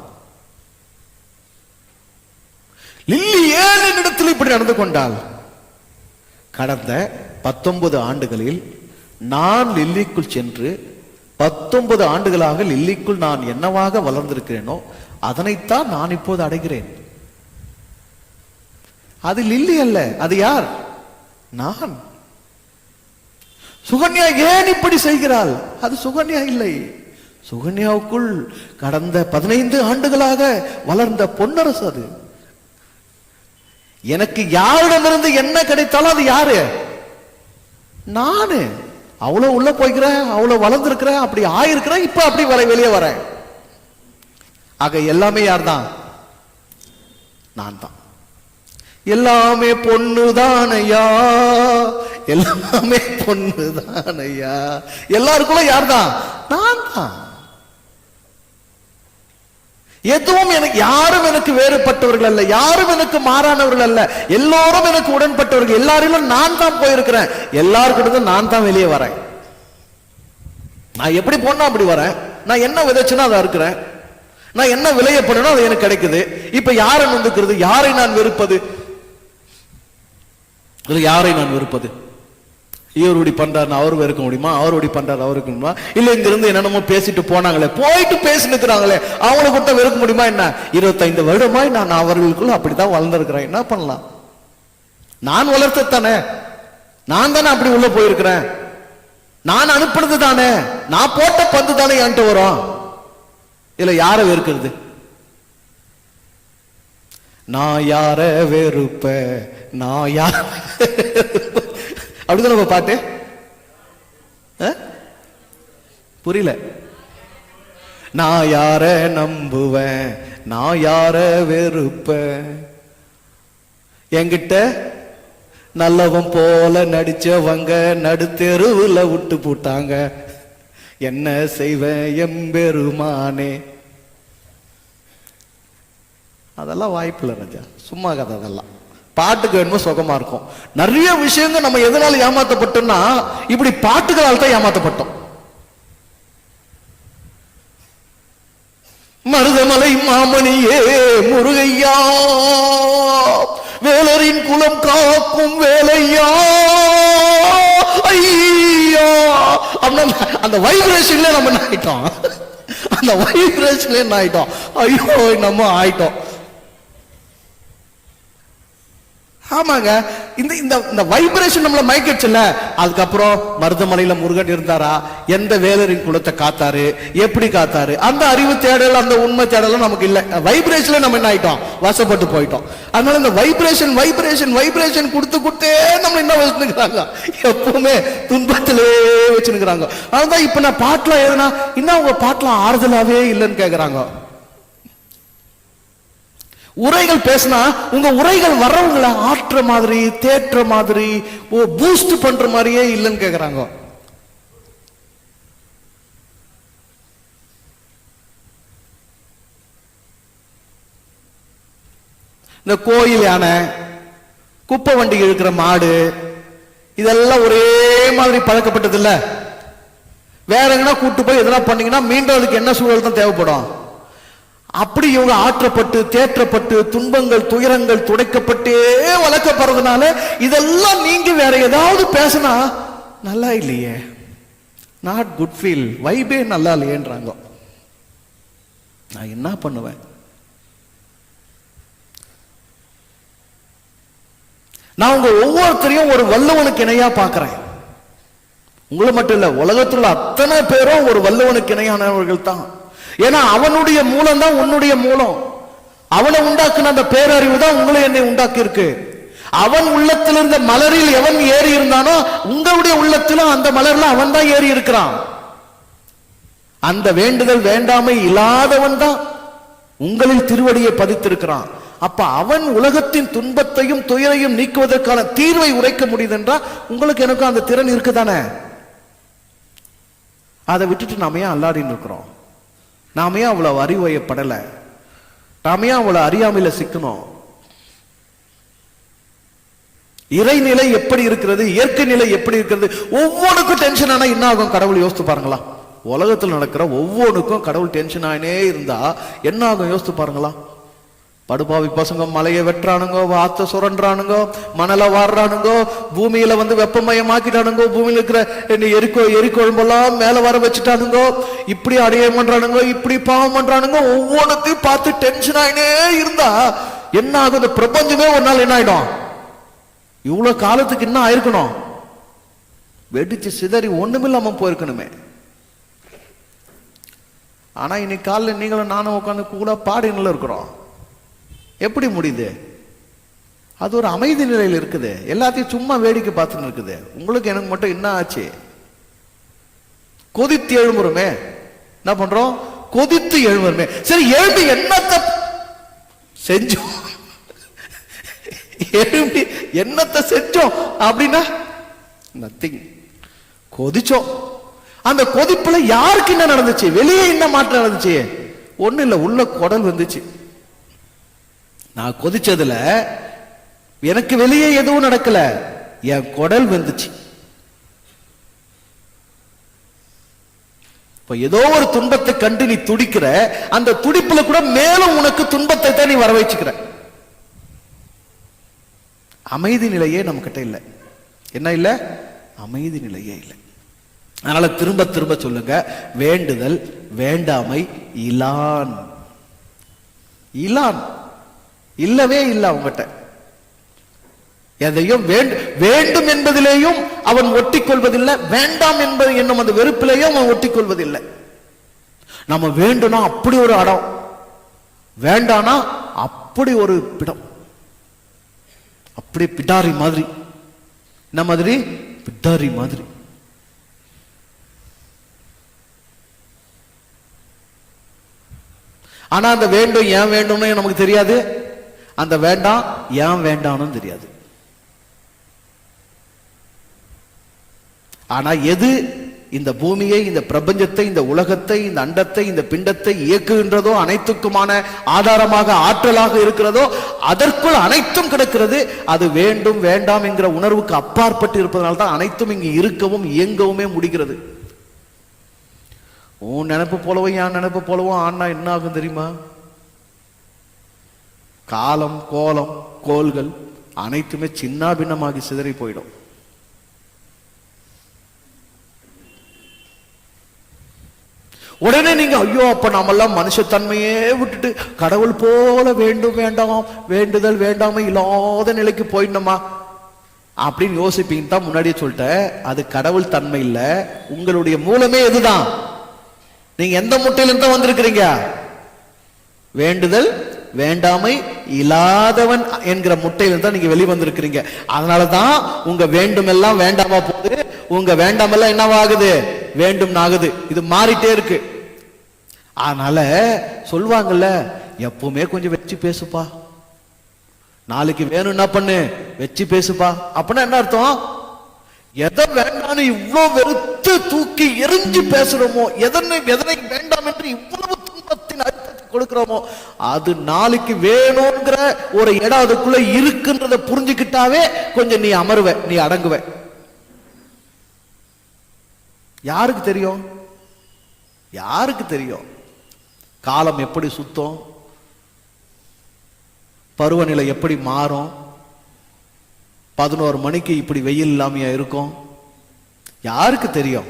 [SPEAKER 1] லில்லி ஏன் என்னிடத்தில் இப்படி நடந்து கொண்டாள்? கடந்த 19 ஆண்டுகளில் நான் லில்லிக்குள் சென்று 19 ஆண்டுகளாக லில்லிக்குள் நான் என்னவாக வளர்ந்திருக்கிறேனோ அதனைத்தான் நான் இப்போது அடைகிறேன். அது லில்லி அல்ல, அது யார்? நான். சுகன்யா ஏன் இப்படி செய்கிறாள்? அது சுகன்யா இல்லை, சுகன்யாவுக்குள் கடந்த 15 ஆண்டுகளாக வளர்ந்த பொன்னரசு. அது எனக்கு யாரிடமிருந்து என்ன கிடைத்தாலும் அது யாரு? நானு. அவ்வளவு உள்ள போய்க்கிறேன், அவ்வளவு வளர்ந்துருக்கிறேன், அப்படி ஆயிருக்கிறேன், இப்ப அப்படி வெளியே வரேன். ஆக எல்லாமே யார் தான்? நான் தான். எல்லாமே பொண்ணுதானையா, எல்லாமே பொண்ணுதானையா. எல்லாருக்குள்ள யார் தான்? நான் தான். எதுவும் எனக்கு, யாரும் எனக்கு வேறுபட்டவர்கள் அல்ல, யாரும் எனக்கு மாறானவர்கள் அல்ல, எல்லோரும் எனக்கு உடன்பட்டவர்கள். எல்லாரிலும் நான் தான் போயிருக்கிறேன், எல்லாருக்கிட்ட நான் தான் வெளியே வரேன். நான் எப்படி போனா அப்படி வரேன், நான் என்ன விதைச்சுன்னா அதை இருக்கிறேன், நான் என்ன விளையப்படணும் அது எனக்கு கிடைக்குது. இப்ப யாரை நொந்துக்கிறது, யாரை நான் வெறுப்பது? யாரை நான் வெறுப்பது? இவர் இப்படி பண்றாரு, அவரு வெறுக்க முடியுமா? அவர் இப்படி பண்றாரு, அவருக்கு முடியுமா? இல்ல இங்க இருந்து என்னென்னமோ பேசிட்டு போனாங்களே, போயிட்டு பேசினுக்கிறாங்களே, அவங்களை கூட வெறுக்க முடியுமா என்ன? 25 வருடமாய் நான் அவர்களுக்குள்ள அப்படித்தான் வளர்ந்துருக்கிறேன். என்ன பண்ணலாம்? நான் வளர்த்து தானே, நான் தானே அப்படி உள்ள போயிருக்கிறேன், நான் அனுப்புனது தானே, நான் போட்ட பந்து தானே என்கிட்ட வரும். இல்ல யார வெறுக்கிறது? நான் யார வெறுப்ப, நான் யார அப்படிதான் பாட்டு. புரியல. நான் யார நம்புவேன், நான் யார வெறுப்ப, என்கிட்ட நல்லவன் போல நடிச்சவங்க நடுத்தெருவுல விட்டு போட்டாங்க, என்ன செய்வேன் எம்பெருமானே. அதெல்லாம் வாய்ப்பு இல்லை ராஜா, சும்மா கதை. அதெல்லாம் பாட்டுக்கு வேணுமோ சுகமா இருக்கும். நிறைய விஷயங்கள் நம்ம எதனால ஏமாத்தப்பட்டோம்னா இப்படி பாட்டுகளால் தான் ஏமாத்தப்பட்டோம். மருதமலை மாமணியே முருகையா, வேலரின் குலம் காக்கும் வேலையா, ஐயா, அந்த வைப்ரேஷன்ல நம்ம என்ன ஆயிட்டோம், அந்த வைப்ரேஷன்ல என்ன ஆயிட்டோம், ஐயோ நம்ம ஆயிட்டோம். ஆமாங்க, இந்த வைப்ரேஷன் நம்மள மயக்கிடுச்சுல்ல. அதுக்கப்புறம் மருதமலையில முருகன் இருந்தாரா, எந்த வேலரின் குலத்தை காத்தாரு, எப்படி காத்தாரு, அந்த அறிவு தேடல், அந்த உண்மை தேடலும் நமக்கு இல்ல. வைப்ரேஷன்ல நம்ம என்ன ஆயிட்டோம், வசப்பட்டு போயிட்டோம். அதனால இந்த வைப்ரேஷன் வைப்ரேஷன் வைப்ரேஷன் கொடுத்து நம்ம என்ன வச்சுக்கிறாங்க, எப்பவுமே துன்பத்திலே வச்சுக்கிறாங்க. அதுதான் இப்ப நான் பாட்டுலாம் எழுதுனா இன்னும் உங்க பாட்டுலாம் ஆறுதலாவே இல்லைன்னு கேக்குறாங்க. உரைகள் பேசினா உங்க உரைகள் வர்றவங்களை ஆற்ற மாதிரி, தேற்ற மாதிரி, பூஸ்ட் பண்ற மாதிரியே இல்லைன்னு கேக்குறாங்க. இந்த கோயில் யானை, குப்பை வண்டி இழுக்கிற மாடு, இதெல்லாம் ஒரே மாதிரி பழக்கப்பட்டது இல்ல. வேற எங்கன்னா கூட்டு போய் எதனா பண்ணீங்கன்னா மீண்டும் அதுக்கு என்ன சூழல் தான் தேவைப்படும். அப்படி இவங்க ஆற்றப்பட்டு தேற்றப்பட்டு துன்பங்கள் துயரங்கள் துடைக்கப்பட்டே வளர்க்கப்படுறதுனால இதெல்லாம் நீங்க வேற ஏதாவது பேசினா நல்லா இல்லையே, நாட் குட் ஃபீல், வைபே நல்லா இல்லையேன்றாங்க. நான் என்ன பண்ணுவேன்? நான் உங்க ஒவ்வொருத்தரையும் ஒரு வல்லவனுக்கு இணையா பார்க்கிறேன். உங்களை மட்டும் இல்ல, உலகத்துல அத்தனை பேரும் ஒரு வல்லவனுக்கு இணையானவர்கள் தான். ஏன்னா அவனுடைய மூலம் தான் உன்னுடைய மூலம். அவனை உண்டாக்குன அந்த பேரறிவு தான் உங்களை என்னை உண்டாக்கி இருக்கு. அவன் உள்ளத்தில் இருந்த மலரில் எவன் ஏறி இருந்தானோ உங்களுடைய உள்ளத்திலும் அந்த மலர்ல அவன் தான் ஏறி இருக்கிறான். அந்த வேண்டுதல் வேண்டாமை இல்லாதவன் தான் உங்களில் திருவடியை பதித்திருக்கிறான். அப்ப அவன் உலகத்தின் துன்பத்தையும் துயரையும் நீக்குவதற்கான தீர்வை உரைக்க முடியுது என்றால் உங்களுக்கு எனக்கு அந்த திறன் இருக்குதானே. அதை விட்டுட்டு நாம ஏன் அல்லாடின்னு இருக்கிறோம்? நாம ஏன் அவ்வளவு அறிவுயப்படல? நாம ஏன் அவ்வளவு அறியாமையில சிக்கணும்? இறைநிலை எப்படி இருக்கிறது, இயற்கை நிலை எப்படி இருக்கிறது, ஒவ்வொன்றுக்கும் டென்ஷன் ஆனா என்ன ஆகும்? கடவுள் யோசித்து பாருங்களா. உலகத்தில் நடக்கிற ஒவ்வொன்றுக்கும் கடவுள் டென்ஷன் ஆனே இருந்தா என்ன ஆகும்? யோசித்து பாருங்களா. படுபாவி பசங்க மலையை வெட்டுறானுங்கோ, வாத்த சுரண்டானுங்கோ, மணலை வாடுறானுங்கோ, பூமியில வெப்பமயமாக்கிட்டானுங்கோ, பூமியில இருக்கிற எரிக்கொழும்பெல்லாம் மேல வர வச்சுட்டானுங்கோ, இப்படி அடையம் பண்றானுங்கோ, இப்படி பாவம் பண்றானுங்கோ, ஒவ்வொன்றுத்தையும் பார்த்து டென்ஷன் ஆயினே இருந்தா என்ன ஆகும்? இந்த பிரபஞ்சமே ஒரு நாள் என்ன ஆயிடும்? இவ்வளவு காலத்துக்கு என்ன ஆயிருக்கணும்? வெடிச்சு சிதறி ஒண்ணுமில்லாம போயிருக்கணுமே. ஆனா இன்னைக்கு காலைல நீங்களும் நானும் உட்காந்து கூட பாடினில் இருக்கிறோம். எப்படி முடியுது? அது ஒரு அமைதி நிலையில் இருக்குது. எல்லாத்தையும் சும்மா வேடிக்கை பார்த்துன்னு இருக்குது. உங்களுக்கு எனக்கு மட்டும் என்ன ஆச்சு? கொதித்து எழும்புறமே. என்ன பண்றோம்? கொதித்து எழும்புறமே. சரி, எழும்பி என்னத்தை செஞ்சோம்? எழும்பி என்னத்தை செஞ்சோம் அப்படின்னா நத்திங். கொதிச்சோம். அந்த கொதிப்புல யாருக்கு என்ன நடந்துச்சு? வெளியே என்ன மாற்றம் நடந்துச்சு? ஒண்ணு இல்ல, உள்ள குடல் வந்துச்சு. நான் கொதிச்சதுல எனக்கு வெளியே எதுவும் நடக்கல, என் குடல் வந்துச்சு. இப்ப ஏதோ ஒரு துன்பத்தை கண்டு நீ துடிக்கிற, அந்த துடிப்புல கூட மேலும் உனக்கு துன்பத்தை தான் நீ வர வச்சுக்கிற. அமைதி நிலையே நம்ம கிட்ட இல்லை. என்ன இல்லை? அமைதி நிலையே இல்லை. அதனால திரும்ப திரும்ப சொல்லுங்க, வேண்டுதல் வேண்டாமை இலான். இலான் இல்லவே இல்லை அவங்ககிட்ட. எதையும் வேண்டும் என்பதிலேயும் அவன் ஒட்டிக் கொள்வதில்லை, வேண்டாம் என்பது என்னும் அந்த வெறுப்பிலேயும் அவன் ஒட்டிக் கொள்வதில்லை. நம்ம வேண்டும்னா அப்படி ஒரு அடம், வேண்டானா அப்படி ஒரு பிடம். அப்படி பிடாரி மாதிரி. என்ன மாதிரி? பிடாரி மாதிரி. ஆனா அந்த வேண்டும் ஏன் வேண்டும்னு நமக்கு தெரியாது, அந்த வேண்டாம் ஏன் வேண்டாம்னு தெரியாது. ஆனா எது இந்த பூமியை, இந்த பிரபஞ்சத்தை, இந்த உலகத்தை, இந்த அண்டத்தை, இந்த பிண்டத்தை இயக்குகின்றதோ, அனைத்துக்குமான ஆதாரமாக ஆற்றலாக இருக்கிறதோ, அதற்குள் அனைத்தும் கிடக்கிறது. அது வேண்டும் வேண்டாம் என்கிற உணர்வுக்கு அப்பாற்பட்டு இருப்பதனால தான் அனைத்தும் இங்கு இருக்கவும் இயங்கவுமே முடிகிறது. உன் நினைப்பு போலவும் என் நினைப்பு போலவும் ஆனா என்ன ஆகும் தெரியுமா? காலம் கோலம் கோள்கள் அனைத்துமே சின்ன பின்னமாகி சிதறி போயிடும். உடனே நீங்க ஐயோ அப்ப நாமெல்லாம் மனுஷத்தன்மையே விட்டுட்டு கடவுள் போல வேண்டும் வேண்டாம் வேண்டுதல் வேண்டாம இல்லாத நிலைக்கு போயிடணுமா அப்படின்னு யோசிப்பீங்க தான் முன்னாடியே சொல்லிட்டேன். அது கடவுள் தன்மை இல்ல, உங்களுடைய மூலமே எதுதான். நீங்க எந்த முட்டையில தான் வந்திருக்கிறீங்க? வேண்டுதல் வேண்டாமை இல்லாதவன் என்கிற முட்டையில தான் நீங்க வெளிவந்திருக்கிறீங்க. அதனாலதான் உங்க வேண்டும் எல்லாம் வேண்டாமா போகுது, உங்க வேண்டாம் எல்லாம் என்னவாகுது? வேண்டும் ஆகுது. இது மாறிட்டே இருக்கு. அதனால சொல்வாங்கல்ல, எப்பவுமே கொஞ்சம் வச்சு பேசுப்பா, நாளைக்கு வேணும் என்ன பண்ணு வச்சு பேசுப்பா. அப்படின்னா என்ன அர்த்தம்? எதை வேண்டாம்னு இவ்வளவு வெறுத்து தூக்கி எரிஞ்சு பேசுறோமோ, எதனை வேண்டாம் என்று இவ்வளவு துன்பத்தின் அழுத்தத்தில் கொடுக்கிறோமோ அது நாளைக்கு வேணும்ங்கிற ஒரு இடம் அதுக்குள்ள இருக்குன்றத புரிஞ்சுக்கிட்டாவே கொஞ்சம் நீ அமருவ, நீ அடங்குவ. யாருக்கு தெரியும்? யாருக்கு தெரியும் காலம் எப்படி சுத்தம், பருவநிலை எப்படி மாறும், 11 மணிக்கு இப்படி வெயில் இல்லாமையா இருக்கும்? யாருக்கு தெரியும்?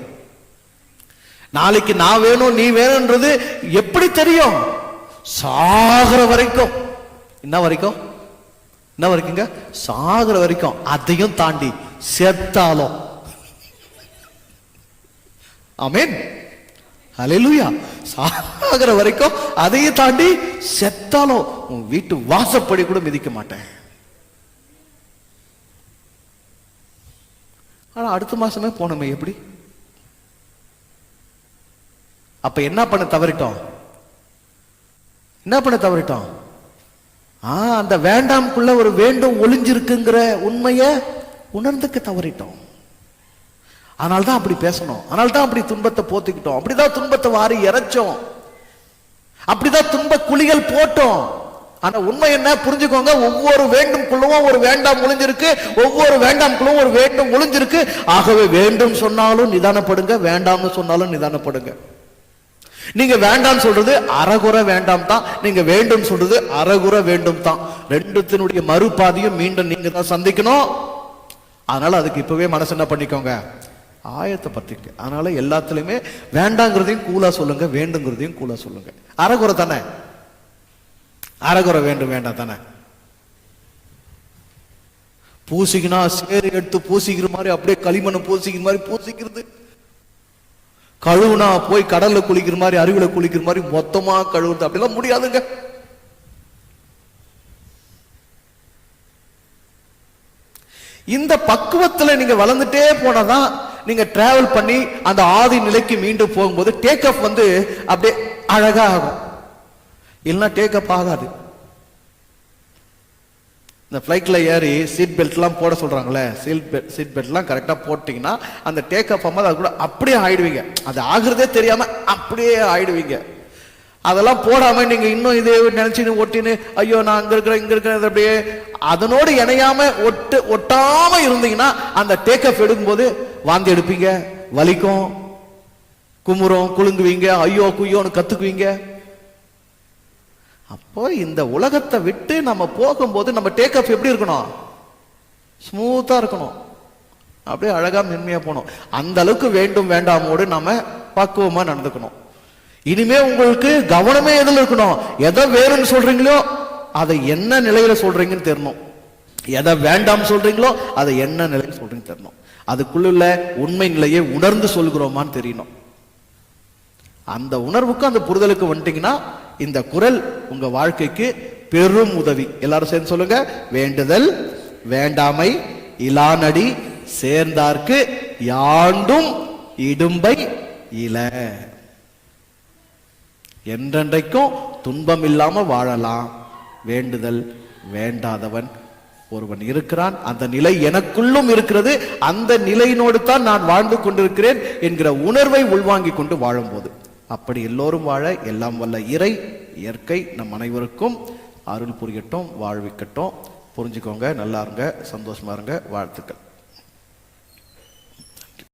[SPEAKER 1] நாளைக்கு நான் வேணும் நீ வேணும்ன்றது எப்படி தெரியும்? சாகிற வரைக்கும். என்ன வரைக்கும்? என்ன வரைக்குங்க? சாகிற வரைக்கும். அதையும் தாண்டி செத்தாலும். ஆமென், ஹல்லேலூயா. சாகிற வரைக்கும், அதையும் தாண்டி செத்தாலும் உன் வீட்டு வாசப்படி கூட மிதிக்க மாட்டேன். ஆனா அடுத்த மாசமே போனோமே எப்படி? அப்ப என்ன பண்ண தவறிட்டோம்? என்ன பண்ண தவறிட்டோம்? அந்த வேண்டாம்குள்ள ஒரு வேண்டும் ஒளிஞ்சிருக்குங்கிற உண்மையை உணர்ந்துக்க தவறிட்டோம். அதனால்தான் அப்படி பேசணும், அதனால்தான் அப்படி துன்பத்தை போத்திக்கிட்டோம், அப்படிதான் துன்பத்தை வாரி இறைச்சோம், அப்படிதான் துன்ப குழிகள் போட்டோம். ஆனா உண்மை என்ன புரிஞ்சுக்கோங்க, ஒவ்வொரு வேண்டும் குழுவும் ஒரு வேண்டாம் ஒளிஞ்சிருக்கு, ஒவ்வொரு வேண்டாம் குழுவும் ஒரு வேண்டும் ஒளிஞ்சிருக்கு. ஆகவே வேண்டும் சொன்னாலும் நிதானப்படுங்க, வேண்டாம்னு சொன்னாலும் நிதானப்படுங்க. நீங்க வேண்டாம் சொல்றது அறகுறை வேண்டாம் தான், நீங்க வேண்டும் சொல்றது அறகுறை வேண்டும் தான். ரெண்டுத்தினுடைய மறுபாதியும் மீண்டும் நீங்க தான் சந்திக்கணும். அதனால அதுக்கு இப்பவே மனசு என்ன பண்ணிக்கோங்க, ஆயத்தை பத்திக்க. அதனால எல்லாத்துலயுமே வேண்டாங்கிறதையும் கூலா சொல்லுங்க, வேண்டுங்கிறதையும் கூலா சொல்லுங்க. அறகுறை தானே, அறகுறை வேண்டும் வேண்டாம் தானே. பூசிக்கினா சேரி எடுத்து பூசிக்கிற மாதிரி, அப்படியே களிமண்ணை பூசிக்கிற மாதிரி பூசிக்கிறது, கழுவுனா போய் கடல்ல குளிக்கிற மாதிரி அருவில குளிக்கிற மாதிரி மொத்தமா கழுவுறது, அப்படிலாம் முடியாதுங்க. இந்த பக்குவத்துல நீங்க வளர்ந்துட்டே போனதான் நீங்க டிராவல் பண்ணி அந்த ஆதி நிலைக்கு மீண்டும் போகும்போது டேக் ஆஃப் அப்படியே அழகா ஆகும். இல்லைன்னா டேக் அப் ஆகாது. இந்த ஃபிளைட்ல ஏறி சீட் பெல்ட் எல்லாம் போட சொல்றாங்களே, சீட் பெல்ட் எல்லாம் கரெக்டா போட்டீங்கன்னா அந்த டேக் ஆஃப் ஆகும்போது அது கூட அப்படியே ஆயிடுவீங்க. அது ஆகுறதே தெரியாம அப்படியே ஆயிடுவீங்க. அதெல்லாம் போடாம நீங்க இன்னும் இதே நினைச்சுன்னு ஒட்டின்னு ஐயோ நான் அங்க இருக்கிறேன் இங்க இருக்கிறேன் அப்படியே அதனோடு இணையாம ஒட்டாம இருந்தீங்கன்னா அந்த டேக் ஆஃப் எடுக்கும்போது வாந்தி எடுப்பீங்க, வலிக்கும், குமுறும், குலுங்குவீங்க, ஐயோ குய்யோன்னு கத்துக்குவீங்க. அப்போ இந்த உலகத்தை விட்டு நம்ம போகும்போது நம்ம டேக் ஆஃப் எப்படி இருக்கணும்? ஸ்மூத்தா இருக்கணும், அப்படியே அழகா மென்மையா போகணும். அந்த அளவுக்கு வேண்டும் வேண்டாமோடு நம்ம பக்குவமா நடந்துக்கணும். இனிமே உங்களுக்கு கவனமே எதுல இருக்கணும்? எதை வேணும்னு சொல்றீங்களோ அதை என்ன நிலையில சொல்றீங்கன்னு தெரியணும், எதை வேண்டாம் சொல்றீங்களோ அதை என்ன நிலையில சொல்றீங்கன்னு தெரியணும். அதுக்குள்ள உண்மை நிலையை உணர்ந்து சொல்கிறோமான்னு தெரியணும். அந்த உணர்வுக்கு அந்த புரிதலுக்கு வந்துட்டீங்கன்னா இந்த குரல் உங்க வாழ்க்கைக்கு பெரும் உதவி. எல்லாரும் சேர்ந்து சொல்லுங்க, வேண்டுதல் வேண்டாமை இலானடி சேர்ந்தார்க்கு யாண்டும் இடும்பை இல. என்றென்றைக்கும் துன்பம் இல்லாம வாழலாம். வேண்டுதல் வேண்டாதவன் ஒருவன் இருக்கிறான், அந்த நிலை எனக்குள்ளும் இருக்கிறது, அந்த நிலையினோடு தான் நான் வாழ்ந்து கொண்டிருக்கிறேன் என்கிற உணர்வை உள்வாங்கிக் கொண்டு வாழும்போது அப்படி எல்லோரும் வாழ எல்லாம் வல்ல இறை இயற்கை நம் அனைவருக்கும் அருள் புரியட்டும், வாழ்விக்கட்டும். புரிஞ்சுக்கோங்க, நல்லா இருங்க, சந்தோஷமா இருங்க. வாழ்த்துக்கள்.